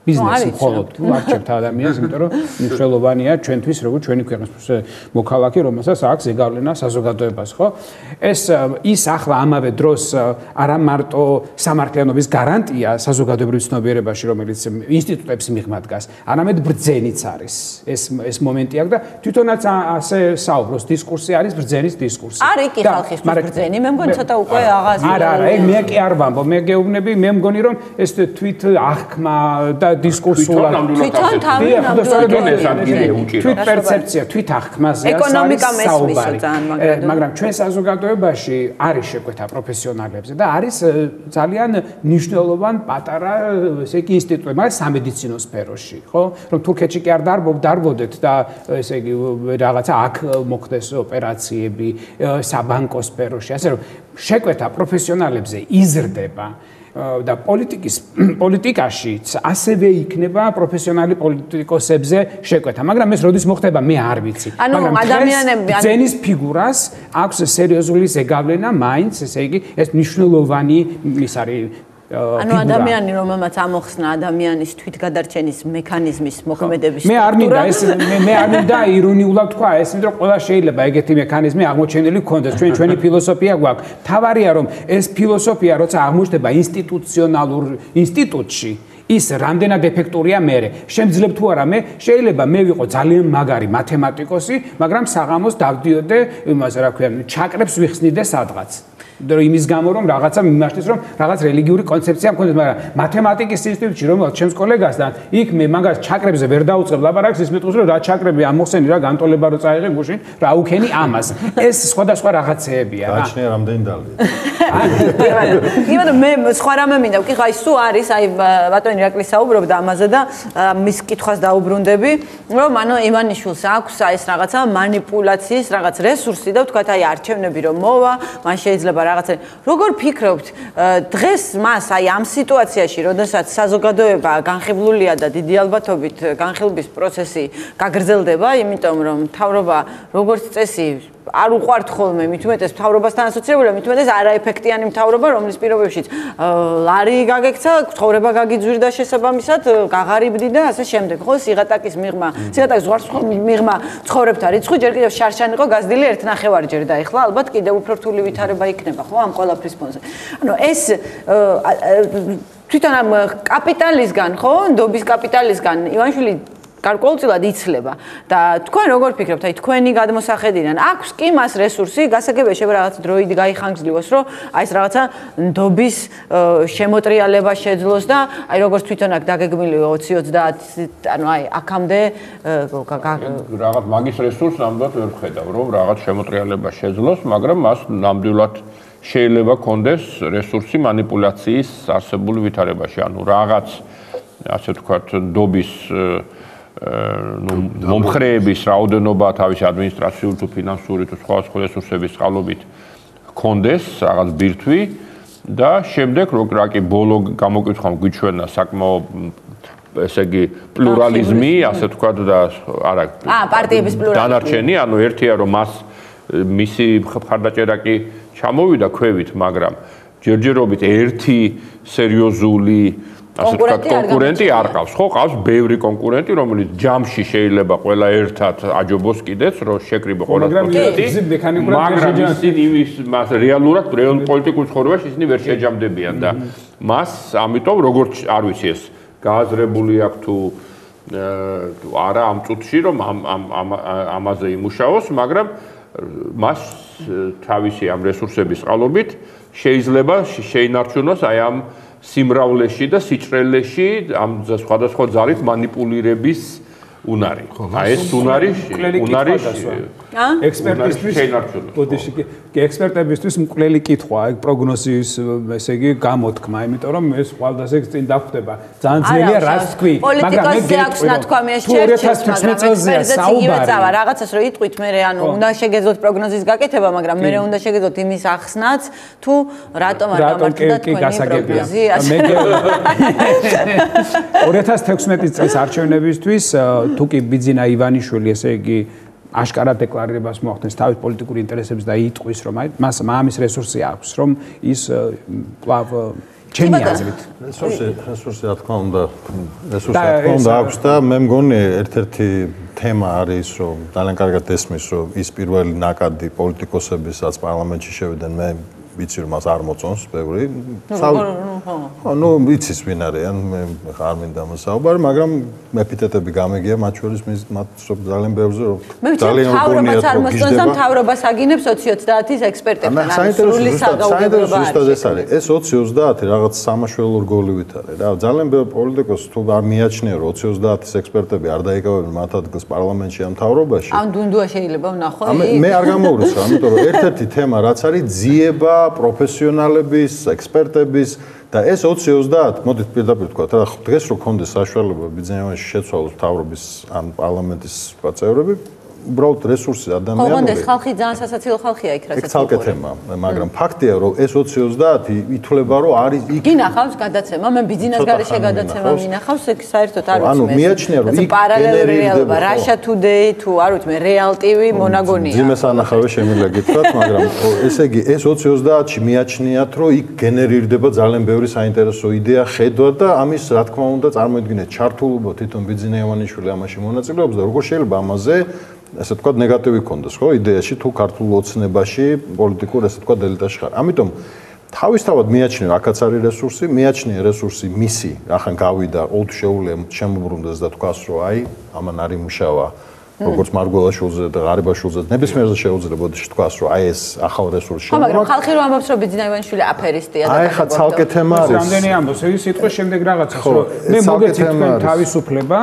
ბიზნესი მხოლოდ ვარჩევთ ადამიანს, იმიტომ რომ მნიშვნელოვანია ჩვენთვის როგორც ჩვენი ქვეყნის მოქალაქე, რომელსაც აქვს ზეგავლენა საზოგადოებას, ხო? ის ახლა ამავე დროს არა მარტო სამართლიანობის გარანტია საზოგადოებრივ ცნობიერებაში, რომელიც ინსტიტუტებს მიღმა დგას, არამედ ბრძენიც არის. ეს მომენტი აქვს და თვითონაც ასე საუბრობს, დისკურსი არის ბრძენის დისკურსი. არის კი ხალხისთვის ბრძენი, მე მგონი ცოტა უკვე აღაზია. არა, მე კი არ ვამბობ, მე გეუბნები, მე მგონი რომ ეს თვით აღქმა და დისკურსულად თვით პერცეფცია, თვით აღქმაზე ეკონომიკა მესმის ძალიან მაგრამ ჩვენ საზოგადოებაში არის შეკვეთა პროფესიონალებზე და არის ძალიან მნიშვნელოვანი პატარა ესე იგი ინსტიტუტები, მაგრამ სამედიცინო სფეროში, ხო? რომ თურქეთში კი არ დარბოდეთ და ესე იგი რაღაცა აქ მოხდეს ოპერაციები საბანკო სფეროში, ასე რომ შეკვეთა პროფესიონალებზე იზრდება და პოლიტიკაშიც ასევე იქნება პროფესიონალი პოლიტიკოსებზე შეკვეთა, მაგრამ ეს როდის მოხდება მე არ ვიცი. მაგრამ ადამიანები ბრძენის ფიგურას აქვს სერიოზული ზეგავლენა, მაინც ესე იგი ეს მნიშვნელოვანი ის არის ადამიანი, რომელმაც ამოხსნა ადამიანის თვითგადარჩენის მექანიზმის მოქმედების მე არ მინდა ეს მე არ მინდა ირონიულად თქვა ეს, იმიტომ რომ ყველა შეიძლება ეგეთი მექანიზმი აღმოჩენილი გქონდეს. ჩვენი ფილოსოფია გვაქვს. თავარია რომ ეს ფილოსოფია როცა აღმოჩნდება ინსტიტუციონალურ ინსტიტუტში ის რამდენად ეფექტურია მე. შემძლებ თუ არა მე შეიძლება მე ვიყო ძალიან მაგარი მათემატიკოსი, მაგრამ საღამოს დავდიოდე იმას რა ქვია, ჩაკრებს ვიხსნიდე სადღაც. იმის გამო რომ რაღაცა მიმაშთეს რომ რაღაც რელიგიური კონცეფცია მქონდეს, მაგრამ მათემატიკის ინსტიტუტში რომელიც ჩემს კოლეგასთან იქ მე მაგას ჩაკრებზე ვერ დაუწყებ ლაპარაკს, ის მეტყვის რომ რა ჩაკრები ამოხსენი რა განტოლება რო წაიღე გუშინ რა უქენი ამას. ეს სხვადასხვა რაღაცეებია რა. გაჩნია რამდენი დალია. იმიტომ მე სხვა რამე მინდა ვკითხო, აი სულ არის აი ბატონი ირაკლი საუბრობდა ამაზე და მის კითხვას დაუბრუნდები, რომ ანუ ივანიშვილს აქვს აი ეს რაღაცა მანიპულაციის რაღაც რესურსი და ვთქვათ აი არჩევნები რომ მოვა, მან შეიძლება რაღაცა. როგორ ფიქრობთ, დღეს მას აი ამ სიტუაციაში, როდესაც საზოგადოება განხილულია და დიდი ალბათობით განხილვის პროცესი გაგრძელდება, იმიტომ რომ მთავრობა როგორც წესი არ უყვართ ხოლმე, მით უმეტეს მთავრობასთან ასოცირებულია, მით უმეტეს არაეფექტიანი მთავრობა, რომლის პირობებშიც ლარი გაგექცა, ცხოვრება გაგიძვირდა შესაბამისად, გაღარიბდი და ასე შემდეგ. ხო, სიღატაკის მიღმა, სიღატაკის ზღვარცხოვრის მიღმა ცხოვრებთა რიცხვი ჯერ კიდევ შარშან იყო გაზრდილი 1.5-ჯერ და ეხლა ალბათ კიდევ უფრო რთული ვითარება იქნება, ხო, ამ ყველაფრის ფონზე. ანუ ეს თვითონ ამ კაპიტალისგან, ხო, ნდობის კაპიტალისგან ივანიშვილი გარკვეულწილად იცლება და თქვენ როგორ ფიქრობთ, აი თქვენი გადმოსახედიდან აქვს კი მას რესურსი, გასაგებია შეიძლება რაღაც დროიდი გაიხანგრძლივოს, რომ აი ეს რაღაცა ნდობის შემოტრიალება შეძლოს და აი როგორც თვითონ აქ დაგეგმილი 20-30, ანუ აი აქამდე რაღაც მაგის რესურსს ნამდვილად ვერ ვხედავ, რომ რაღაც შემოტრიალება შეძლოს, მაგრამ მას ნამდვილად შეიძლება კონდეს რესურსი манипуляციის არსებული ვითარებაში, ანუ რაღაც ასე ვთქვათ, ნდობის მომხრეების რაოდენობა თავისი ადმინისტრაციული თუ ფინანსური თუ სხვა რესურსების წყალობით კონდეს რაღაც ბირთვი და შემდეგ რა კი ბოლო გამოკითხვა გვიჩვენა საკმაო ესე იგი პლურალიზმი, ასე ვთქვათ და არა პარტიების პლურალიზმი. დანარჩენი, ანუ ერთია რომ მას მისი მხარდაჭერა კი ჩამოვიდა ქვევით, მაგრამ ჯერჯერობით ერთი სერიოზული ასე ვთქვათ კონკურენტი არ ყავს. ხო, ყავს ბევრი კონკურენტი, რომელიც ჯამში შეიძლება ყველა ერთად აჯობოს კიდეც, რომ შეკრიბო ყველა კონკურენტი. მაგრამ ისინი იმის მას რეალურად პოლიტიკურ ცხოვრებაში ისინი ვერ შეჯამდებიან და მას ამიტომ როგორც არ ვიცი ეს გააზრებული აქვს თუ არა ამ წუთში რომ ამაზე იმუშაოს, მაგრამ მას თავისი ამ რესურსების წყალობით შეიძლება შეინარჩუნოს აი ამ სიმრავლეში და სიჭრელეში ამ სხვადასხვა ძალით манипуლირების უნარი. აი ეს უნარი ექსპერტებისთვის მკვლელი კითხვა, პროგნოზის, ესე იგი, გამოთქმა, იმიტომ რომ ეს ყველდასე წინ დაგხვდება. ძალიან ძნელია რას თქვი, მაგრამ მე გეტყვი, თუ 2016 წელზეა საუბარი, რაღაცას რო იტყვით, მე ანუ უნდა შეგეძლოთ პროგნოზის გაკეთება, მაგრამ მე უნდა შეგეძლოთ იმის ახსნაც, თუ რატომ არ გამართლდა თქვენი პროგნოზი. 2016 წლის არჩევნებისთვის თუ კი ბიძინა ივანიშვილი, ესე იგი, აშკარად დეკლარირებას მოახდენს თავის პოლიტიკური ინტერესებს და იტყვის, რომ აი მას მამის რესურსი აქვს, რომ ის კვლავ ჩემი აზრით რესურსი რა თქმა უნდა აქვს და მე მგონი ერთ-ერთი თემა არის, რომ ძალიან კარგად ესმის, რომ ის პირველი ნაკადი პოლიტიკოსებისაც პარლამენტში შევიდნენ, მე ვიცი რომ მას არ მოწონს ბევრი. ნუ იცის ვინ არიან, მე არ მინდა მოსაუბარი, მაგრამ ეპითეტები გამიგია მათ შორის მათ ძალიან ბევრზე რომ ძალიან უგუნიათ რომ გიждდება. მთავრობას აგინებს 20-30-ის ექსპერტებთან, ანუ სრული საგაუგებრობა არის. ეს 20-30 რაღაც სამაშველო რგოლივით არის რა. ძალიან ბევრი პოლიტიკოსი თუ არ მიაჩნია რომ 20-30-ის ექსპერტები არ დაიკავებენ მათ ადგილს პარლამენტში ან მთავრობაში. ან დუნდუა შეიძლება ვნახო. მე არ გამოვრცე, ამიტომ რომ ერთ-ერთი თემა რაც არის ძიება პროფესიონალების, ექსპერტების და ეს 20-30, მოდით პირდაპირ ვთქვა, რა დღეს რო კონდეს საშუალება ბიძინავანში შეცვალოს მთავრობის ან პარლამენტის წევრები, უბრალოდ რესურსი ადამიანური. ხონდეს ხალხი ძალიან სასაცილო ხალხია იქ რასაც. ეს ცალკე თემა, მაგრამ ფაქტია რომ ეს 20-30 ითვლება რომ არის იქ. გინახავს გადაცემა, მე ბიძინას გარეშე გადაცემა მინახავს, ეგ საერთოდ არ ვიცი. ანუ მიაჩნია რომ იქ პარალელური რეალობა, Russia Today თუ არ ვიცი მე Real TV მონაგონია. ძიმეს ანახავე შემიძლია გითხრათ, მაგრამ ესე იგი ეს 20-30-ში მიაჩნიათ რომ იქ გენერირდება ძალიან ბევრი საინტერესო იდეა, ხედვა და ამის რა თქმა უნდა წარმოიდგინეთ ჩართულობა თვითონ ბიძინა ივანიშვილი ამაში მონაწილეობს და როგორ შეიძლება ამაზე ესე თქვა ნეგატივი კონდეს, ხო, იდეაში თუ ქართულ ოცნებაში პოლიტიკურ ესე თქვა ელიტაში ხარ. ამიტომ თავისთავად მიაჩნია აქაც არის რესურსი, მიაჩნია რესურსი მისი, ახან გავიდა, ყოველთვის შეუძლია შემოbrunდეს და თქვას, რომ აი, ამან არის მუშავა, როგორც მარგველაშვილზე და ღარიბაშვილზე, ნებისმიერზე შეუძლებოდა თქვას, რომ აი ეს ახალ რესურსი შემოგვიყვება. მაგრამ ხალხი რომ ამბობს, რომ ბიძინა ივანიშვილი აფერისტია და აი ხა ცალკე თემა არის. რამდენი ამბობს, ეს სიტყვის შემდეგ რაღაცას, რომ მე მოგეცით თქვენ თავისუფლება,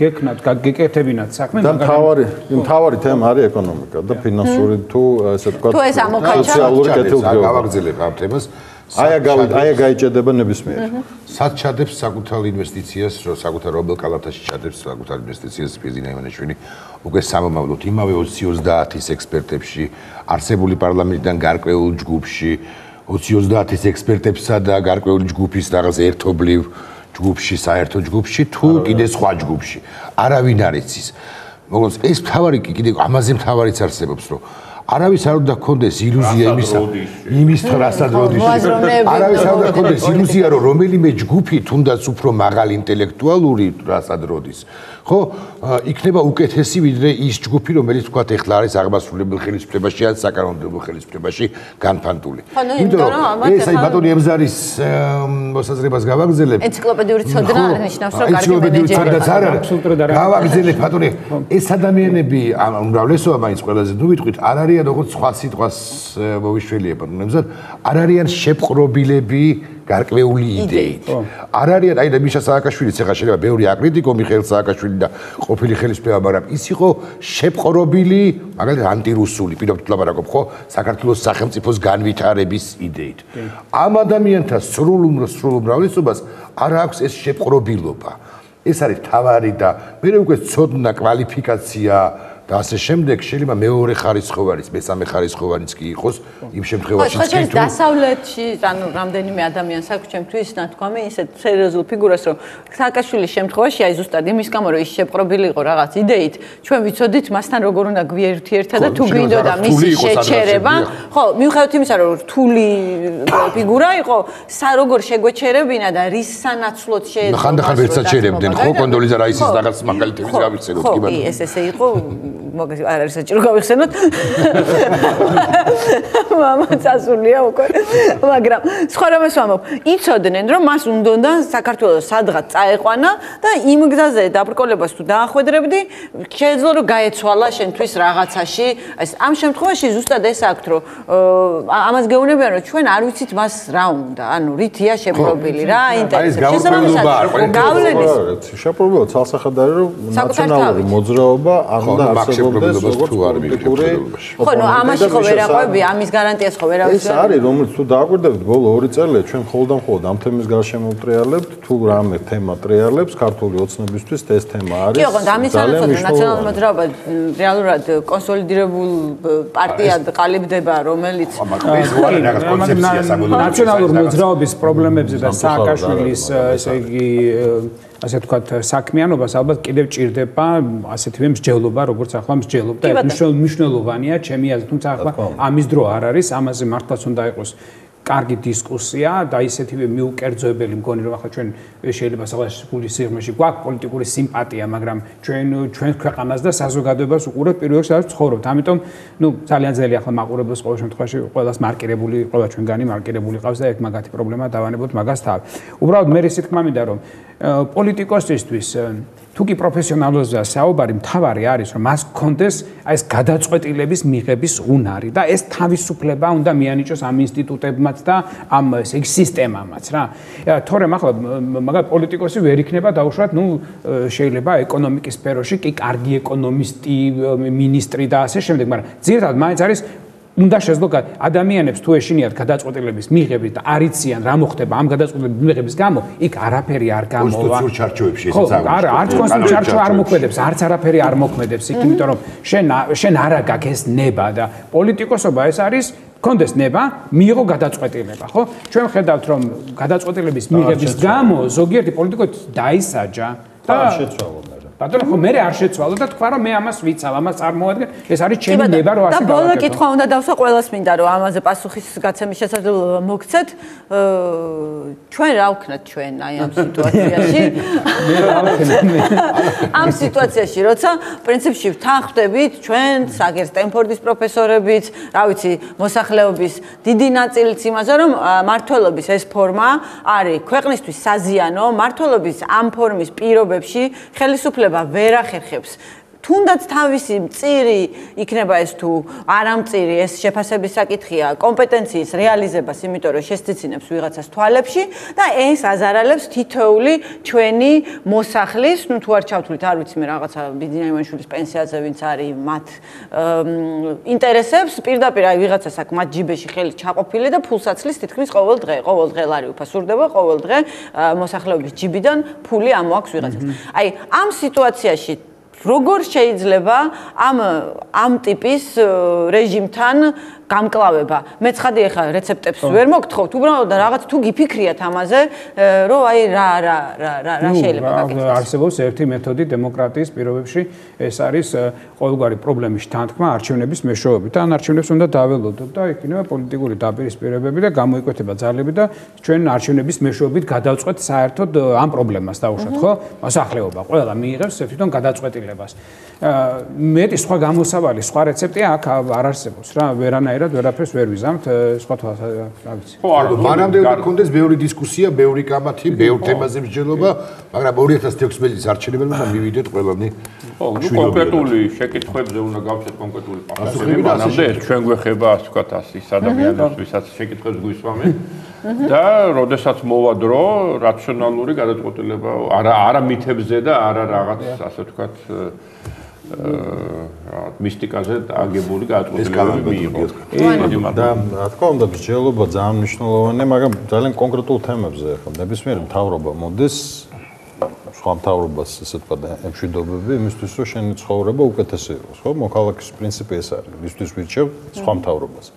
გეკნათ, გეკეთებინათ საქმე, მაგრამ მთავარი თემა არის ეკონომიკა და ფინანსური თუ ესე თქვა სოციალური კეთილდღეობა. გავაგრძელებ ამ თემას. აი გაიჭედება ნებისმიერ. სად ჩადებს საკუთარ ინვესტიციას, რომ საკუთარ ობელ კალათაში ჩადებს საკუთარ ინვესტიციას ბიძინა ივანიშვილი უკვე სამომავლოდ იმავე 20-30-ის ექსპერტებში, არსებული პარლამენტიდან გარკვეულ ჯგუფში, 20-30-ის ექსპერტებსა და გარკვეული ჯგუფის რაღაც ერთობლივ ჯგუფში, საერთო ჯგუფში თუ კიდე სხვა ჯგუფში. არავინ არ იცის. მოკლედ ეს მთავარი კიდე ამაზე მთავარიც არსებობს, რომ არავის არ უნდა გქონდეს ილუზია იმის რასაც როდის არავის არ უნდა გქონდეს ილუზია რომ რომელიმე ჯგუფი თუნდაც უფრო მაღალი ინტელექტუალური რასაც როდის ხო იქნება უკეთესი ვიდრე ის ჯგუფი რომელიც თქვა ეხლა არის აღმასრულებელ ხელისუფლებაში ან საკანონმდებლო ხელისუფლებაში განფანტული იმიტომ რომ ეს აი ბატონი ემზარის მოსაზრებას გავაგზელებ ენციკლოპედიური ცოდნა არ ნიშნავს რომ კარგი მენეჯერია გავაგზელებ ბატონი ეს ადამიანები უმრავლესობა მაინც ყველაზე ნუ ვიტყვით არ არიან როგორც სხვა სიტყვას მოვიშველია ბატონი ემზარ არ არიან შეპყრობილები გარკვეული იდეით. არ არიან აი და მიშა სააკაშვილიც ახლა შეიძლება ბევრი აკრიტიკო მიხეილ სააკაშვილი და ყოფილი ხელისუფლება, მაგრამ ის იყო შეპყრობილი, მაგალითად ანტირუსული, პირობთ ლაპარაკობ ხო, საქართველოს სახელმწიფოს განვითარების იდეით. ამ ადამიანთა სრულ უმრავლესობას არ აქვს ეს შეპყრობილობა. ეს არის თავარი და მე უკვე ცოდნა, კვალიფიკაცია და ასე შემდეგ შეიძლება მეორე ხარისხოვანის, მესამე ხარისხოვანის კი იყოს იმ შემთხვევაში ხო, შეიძლება დასავლეთში, ანუ რამდენიმე ადამიანს აქვს ჩემთვის ნათქვამი ისეთ სერიოზულ ფიგურას, რომ სააკაშვილის შემთხვევაში აი ზუსტად იმის გამო რომ ის შეპყრობილი იყო რაღაც იდეით, ჩვენ ვიცოდით მასთან როგორ უნდა გვიერთიერთა და თუ გვინდოდა მისი შეჩერება, ხო, მიუხედავად იმისა, რომ რთული ფიგურა იყო, როგორ შეგვეჩერებინა და რის სანაცვლოდ შეეძლო. ხანდახან ვერცად შეერებდნენ, ხო, კონდოლიზა რაისის რაღაც მაგალითები გავიხსენოთ კი ბატონო. ხო, ესე იყო არ არის საჭირო გავიხსენოთ. მამა წასულია უკვე. მაგრამ სხვა რამეს ვამბობ, იცოდნენ რომ მას უნდა საქართველოს სადღაც წაეყვანა და იმ გზაზე დაბრკოლებას თუ დაახვედრებდი, შეეძლო რომ გაეცვალა შენთვის რაღაცაში. ამ შემთხვევაში ზუსტად ეს აქვთ რომ ამას გეუბნებიან რომ ჩვენ არ ვიცით მას რა უნდა, ანუ რითია შეპყრობილი რა ინტერესებს. გავლენის შეპყრობილობა ცალსახად არის რომ ნაციონალური მოძრაობა არ უნდა არსებობდეს როგორც პოლიტიკური. ხო, ნუ ამაში ხო ვერ აყვები, ამის გარანტიას ხო ვერ ავიცი. ეს არის, რომელიც თუ დააკვირდებით ბოლო 2 წელია ჩვენ მხოლოდ ამ თემის გარშემო ვტრიალებთ, თუ რამე თემა ტრიალებს ქართული ოცნებისთვის ეს თემა არის. კი, ოღონდ ამის არასოდეს ნაციონალური მოძრაობა რეალურად კონსოლიდირებულ პარტიად ყალიბდება, რომელიც ნაციონალური მოძრაობის პრობლემებზე და სააკაშვილის ესე იგი ასე ვთქვათ, საქმიანობას ალბათ კიდევ ჭირდება ასეთივე მსჯელობა, როგორც ახლა მსჯელობდა. ეს მნიშვნელოვანია, ჩემი აზრით, თუმცა ახლა ამის დრო არ არის, ამაზე მართლაც უნდა იყოს კარგი დისკუსია და ისეთივე მიუკერძოებელი მგონი რომ ახლა ჩვენ შეიძლება საერთაშორისო სიღრმეში გვაქვს პოლიტიკური სიმპათია, მაგრამ ჩვენ ქვეყანას და საზოგადოებას უყურებთ პირველ რიგში ცხოვრობთ. ამიტომ ნუ ძალიან ძნელია ახლა მაყურებელს ყოველ შემთხვევაში ყველას მარკირებული, ყველა ჩვენგანი მარკირებული ყავს და ეგ მაგათი პრობლემა დავანებოთ მაგას თავი. უბრალოდ მე ისე თქმა მინდა რომ პოლიტიკოსისთვის თუ კი პროფესიონალურია საუბარი, მთავარი არის რომ მას გქონდეს აი ეს გადაწყვეტილების მიღების უნარი და ეს თავისუფლება უნდა მიანიჭოს ამ ინსტიტუტებმაც და ამ ესე იგი სისტემამაც რა. თორემ ახლა მაგალითად პოლიტიკოსი ვერ იქნება დაუშვათ, ნუ შეიძლება ეკონომიკის სფეროში კი კარგი ეკონომისტი, მინისტრი და ასე შემდეგ, მაგრამ ძირითადად მაინც არის უნდა შეძლო ადამიანებს თუ ეშინიათ გადაწყვეტილების მიღების და არიციან რა მოხდება ამ გადაწყვეტილების მიღების გამო, იქ არაფერი არ გამოვა. კონსტიტუციურ ჩარჩოებში ეს წავიდა. არა, არც კონსტიტუციურ ჩარჩო არ მოქმედებს, არც არაფერი არ მოქმედებს იქ, იმიტომ რომ შენ არა გაქვს ეს ნება და პოლიტიკოსობა ეს არის კონდეს ნება, მიიღო გადაწყვეტილება, ხო? ჩვენ ხედავთ რომ გადაწყვეტილების მიღების გამო ზოგიერთი პოლიტიკოსი დაისაჯა და შეცვალა. ბატონო, ხო მე არ შეცვალო და თქვა რომ მე ამას ვიცავ, ამას წარმოვადგენ, ეს არის ჩემი ნება რომ ასე და ბოლო კითხვა უნდა დავსვა ყველას მინდა რომ ამაზე პასუხის გაცემის შესაძლებლობა მოგცეთ. ჩვენ რა ვქნათ ჩვენ აი ამ სიტუაციაში? მე რა ვქნათ? ამ სიტუაციაში, როცა პრინციპში ვთანხმდებით ჩვენ საგერ სტენფორდის პროფესორებით, რა ვიცი, მოსახლეობის დიდი ნაწილიც იმაზე რომ მართლობის ეს ფორმა არის ქვეყნისთვის საზიანო, მართლობის ამ ფორმის პირობებში ხელისუფლება ვერ ახერხებს. თუნდაც თავისი მწირი იქნება ეს თუ არამწირი ეს შეფასების საკითხია კომპეტენციის რეალიზებას, იმიტომ რომ შესწიცინებს ვიღაცას თვალებში და ეს აზარალებს თითოეული ჩვენი მოსახლის, ნუ თუ არ ჩავთვლით, არ ვიცი მე რაღაცა ბიძინა ივანიშვილის პენსიაზე ვინც არის მათ ინტერესებს, პირდაპირ აი ვიღაცას აქ მათ ჯიბეში ხელი ჩაყოფილი და ფულსაცლის თითქმის ყოველ დღე ლარი უფასურდება, ყოველ დღე მოსახლეობის ჯიბიდან ფული ამოაქვს ვიღაცას. აი ამ სიტუაციაში როგორ შეიძლება ამ ტიპის რეჟიმთან გამკლავება. მეცხადი ეხა რეცეპტებს ვერ მოგთხოვთ, უბრალოდ რაღაც თუ გიფიქრიათ ამაზე, რომ აი რა შეიძლება გაკეთდეს. არსებობს ერთი მეთოდი დემოკრატიის პირობებში, ეს არის ყოველგვარი პრობლემის თანთქმა არჩევნების მეშვეობით. ან არჩევნებს უნდა დაველოდოთ და იქნება პოლიტიკური დაპირისპირებები და გამოიკვეთება ძალები და ჩვენ არჩევნების მეშვეობით გადავწყვეტ საერთოდ ამ პრობლემას დაუშვათ, ხო? მოსახლეობა ყველა მიიღებს თვითონ გადაწყვეტილებას. მეტი სხვა გამოსავალი, სხვა რეცეპტი აქ არ არსებობს რა, ვერანაირად ვერაფერს ვერ ვიზამთ, სხვა რა ვიცი. ხო, არა, მანამდე გქონდეს ბევრი დისკუსია, ბევრი კამათი, ბევრ თემაზე მსჯელობა, მაგრამ 2016 წლის არჩევნებმა მივიდეთ ყველანი. ხო, კონკრეტული შეკითხვებზე უნდა გავჩეთ კონკრეტული პასუხები, მანამდე ეს ჩვენ გვეხება, ასე ვთქვათ, ის ადამიანებს, ვისაც შეკითხვებს გვისვამენ. და როდესაც მოვა დრო, რაციონალური გადაწყვეტილება არა მითებზე და არა რაღაც, ასე ვთქვათ, მისტიკაზე აგებული გადაწყვეტილებები მიიღო. და რა თქმა უნდა, მსჯელობა ძალიან მნიშვნელოვანია, მაგრამ ძალიან კონკრეტულ თემებზე ახლა ნებისმიერი მთავრობა მოდის სხვა მთავრობას, ესე ვთქვათ, ემშვიდობები იმისთვის, რომ შენი ცხოვრება უკეთესი იყოს, ხო? მოქალაქის პრინციპი ეს არის, ისთვის ვირჩევ სხვა მთავრობას.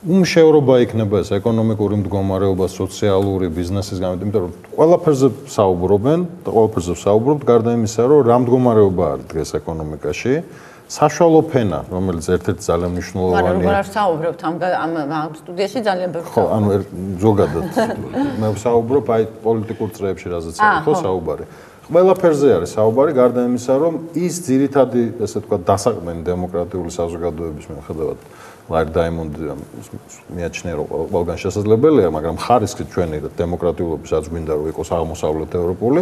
უმშევრობა იქნება ეს ეკონომიკური მდგომარეობა, სოციალური, ბიზნესის გამო, იმიტომ რომ ყველაფერზე საუბრობენ და ყველაფერზე საუბრობთ, გარდა იმისა, რომ რა მდგომარეობა არის დღეს ეკონომიკაში, საშუალო ფენა, რომელიც ერთ-ერთი ძალიან მნიშვნელოვანია. მაგრამ როგორ საუბრობთ ამ სტუდიაში ძალიან ბევრი. ხო, ანუ ზოგადად მე ვსაუბრობ აი პოლიტიკურ წრეებში, რაზეც არის ხო საუბარი. ყველაფერზე არის საუბარი, გარდა იმისა, რომ ის ძირითადი, ესე ვთქვათ, დასაყრდენი დემოკრატიული საზოგადოების მიუხედავად ლაერ დაიმონდი მიაჩნია, რომ ყველგან შესაძლებელია, მაგრამ ხარისხი ჩვენი დემოკრატიულობის რაც გვინდა რომ იყოს აღმოსავლეთ ევროპული,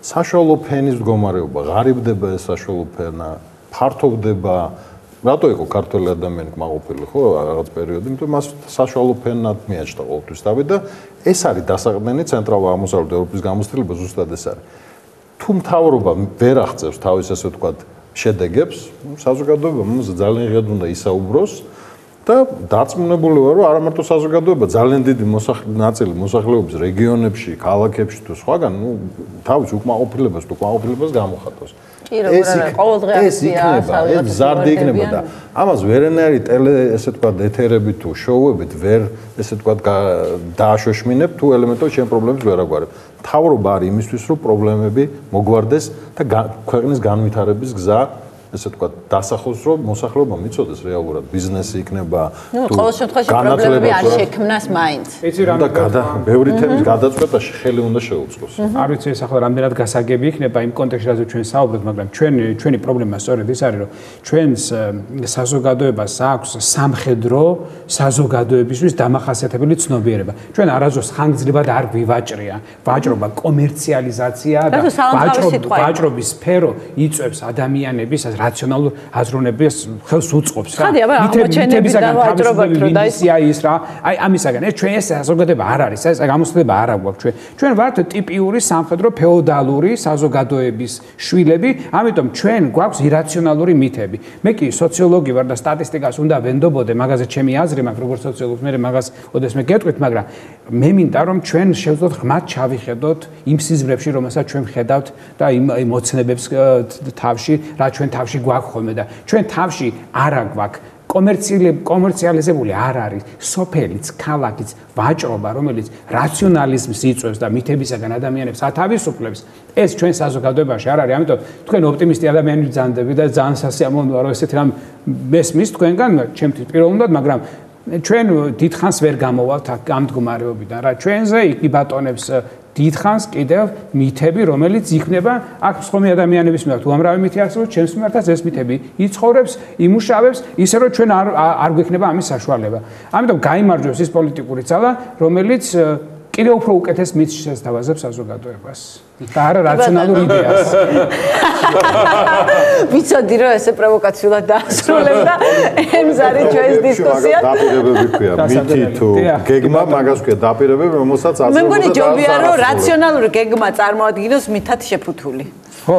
საშუალო ფენის მდგომარეობა, ღარიბდება ეს საშუალო ფენა, ფართოვდება. რატო იყო ქართველი ადამიანი კმაყოფილი, ხო, რაღაც პერიოდი, იმიტომ მას საშუალო ფენად მიაჩნდა ყოველთვის თავი და ეს არის დასაყრდენი ცენტრალურ აღმოსავლეთ ევროპის გამოცდილება ზუსტად ეს არის. თუ მთავრობა ვერ აღწევს თავის ასე ვთქვათ შედეგებს, საზოგადოება მომზე ძალიან ღიად უნდა ისაუბროს და დარწმუნებული ვარ, რომ არა მარტო საზოგადოება, ძალიან დიდი ნაწილი მოსახლეობის რეგიონებში, ქალაქებში თუ სხვაგან, თავის უკმაყოფილებას თუ კმაყოფილებას გამოხატავს. ეს იქნება, ეს მზარდი იქნება და ამას ვერანაირი ტელე, ესე ვთქვათ, ეთერები თუ შოუებით ვერ, ესე ვთქვათ, დააშოშმინებ თუ ელემენტად შენ პრობლემებს ვერ აგვარებ. მთავრობა არის იმისთვის, რომ პრობლემები მოგვარდეს და ქვეყნის განვითარების გზა ესე ვთქვათ, დასახოს, რომ მოსახლეობა მიცოდეს რეალურად ბიზნესი იქნება თუ ყოველ შემთხვევაში პრობლემები არ შექმნას მაინც. და ბევრი თემის გადაწყვეტაში ხელი უნდა შეუწყოს. არ ვიცი ეს ახლა რამდენად გასაგები იქნება იმ კონტექსტში, რაზეც ჩვენ საუბრობთ, მაგრამ ჩვენი პრობლემა სწორედ ის არის, რომ ჩვენს საზოგადოებას აქვს სამხედრო საზოგადოებისთვის დამახასიათებელი ცნობიერება. ჩვენ არასდროს ხანგრძლივად არ გვივაჭრია. ვაჭრობა, კომერციალიზაცია და ვაჭრობის სფერო იწვევს ადამიანების რაციონალურ აზროვნებას ხელს უწყობს რა. მითებისაგან თავისუფლება ის რა. აი ამისაგან ეს ჩვენ ეს საზოგადოება არ არის, ეს გამოსვლება არ აქვს ჩვენ ვართ ტიპიური სამხედრო ფეოდალური საზოგადოების შვილები, ამიტომ ჩვენ გვაქვს ირაციონალური მითები. მე კი სოციოლოგი ვარ და სტატისტიკას უნდა ვენდობოდე, მაგაზე ჩემი აზრი მაქვს, როგორც სოციოლოგს, მე მაგას ოდესმე გეტყვით, მაგრამ მე მინდა რომ ჩვენ შევძლოთ ღმად ჩავიხედოთ იმ სიზმრებში, რომელსაც ჩვენ ვხედავთ და იმ მოცნებებს თავში, რა ჩვენ თავში გვაქვს ხოლმე და ჩვენ თავში არა გვაქვს კომერციალიზებული არ არის სოფელიც, ქალაქიც, ვაჭრობა, რომელიც რაციონალიზმს იწვევს და მითებისაგან ადამიანებს ათავისუფლებს, ეს ჩვენ საზოგადოებაში არ არის. ამიტომ თქვენ ოპტიმისტი ადამიანები ბრძანდები და ძალიან სასიამოვნოა, რომ ესეთი რამ მესმის თქვენგან, ჩემთვის პიროვნულად, მაგრამ ჩვენ დიდხანს ვერ გამოვალთ ამ მდგომარეობიდან რა. ჩვენზე იკიბატონებს დიდხანს კიდევ მითები, რომელიც იქნება აქ სხვადასხვა ადამიანების მიმართ უამრავი მითი არსებობს, ჩვენს მიმართაც ეს მითები იცხოვრებს, იმუშავებს, ისე რომ ჩვენ არ გვექნება ამის საშუალება. ამიტომ გაიმარჯვებს ის პოლიტიკური ძალა, რომელიც კიდევ უფრო უკეთეს მითს შესთავაზებს საზოგადოებას და არა რაციონალურ იდეას. ვიცოდი რომ ესე პროვოკაციულად დაასრულებდა ემზარი ჩვენს დისკუსიას. დაპირებები ქვია, მითი თუ გეგმა, მაგას ქვია დაპირებები, რომელსაც აზრობდა. მე მგონი ჯობია რომ რაციონალური გეგმა წარმოადგინოს მითად შეფუთული. ხო,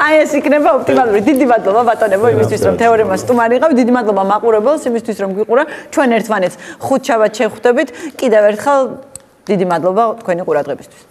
აი ეს იქნება ოპტიმალური. დიდი მადლობა ბატონებო იმისთვის რომ თეორემას სტუმარი იყავ. დიდი მადლობა მაყურებელს იმისთვის რომ გიყურა. ჩვენ ერთმანეთს ხუთშაბათ შევხვდებით. კიდევ ერთხელ დიდი მადლობა თქვენი ყურადღებისთვის.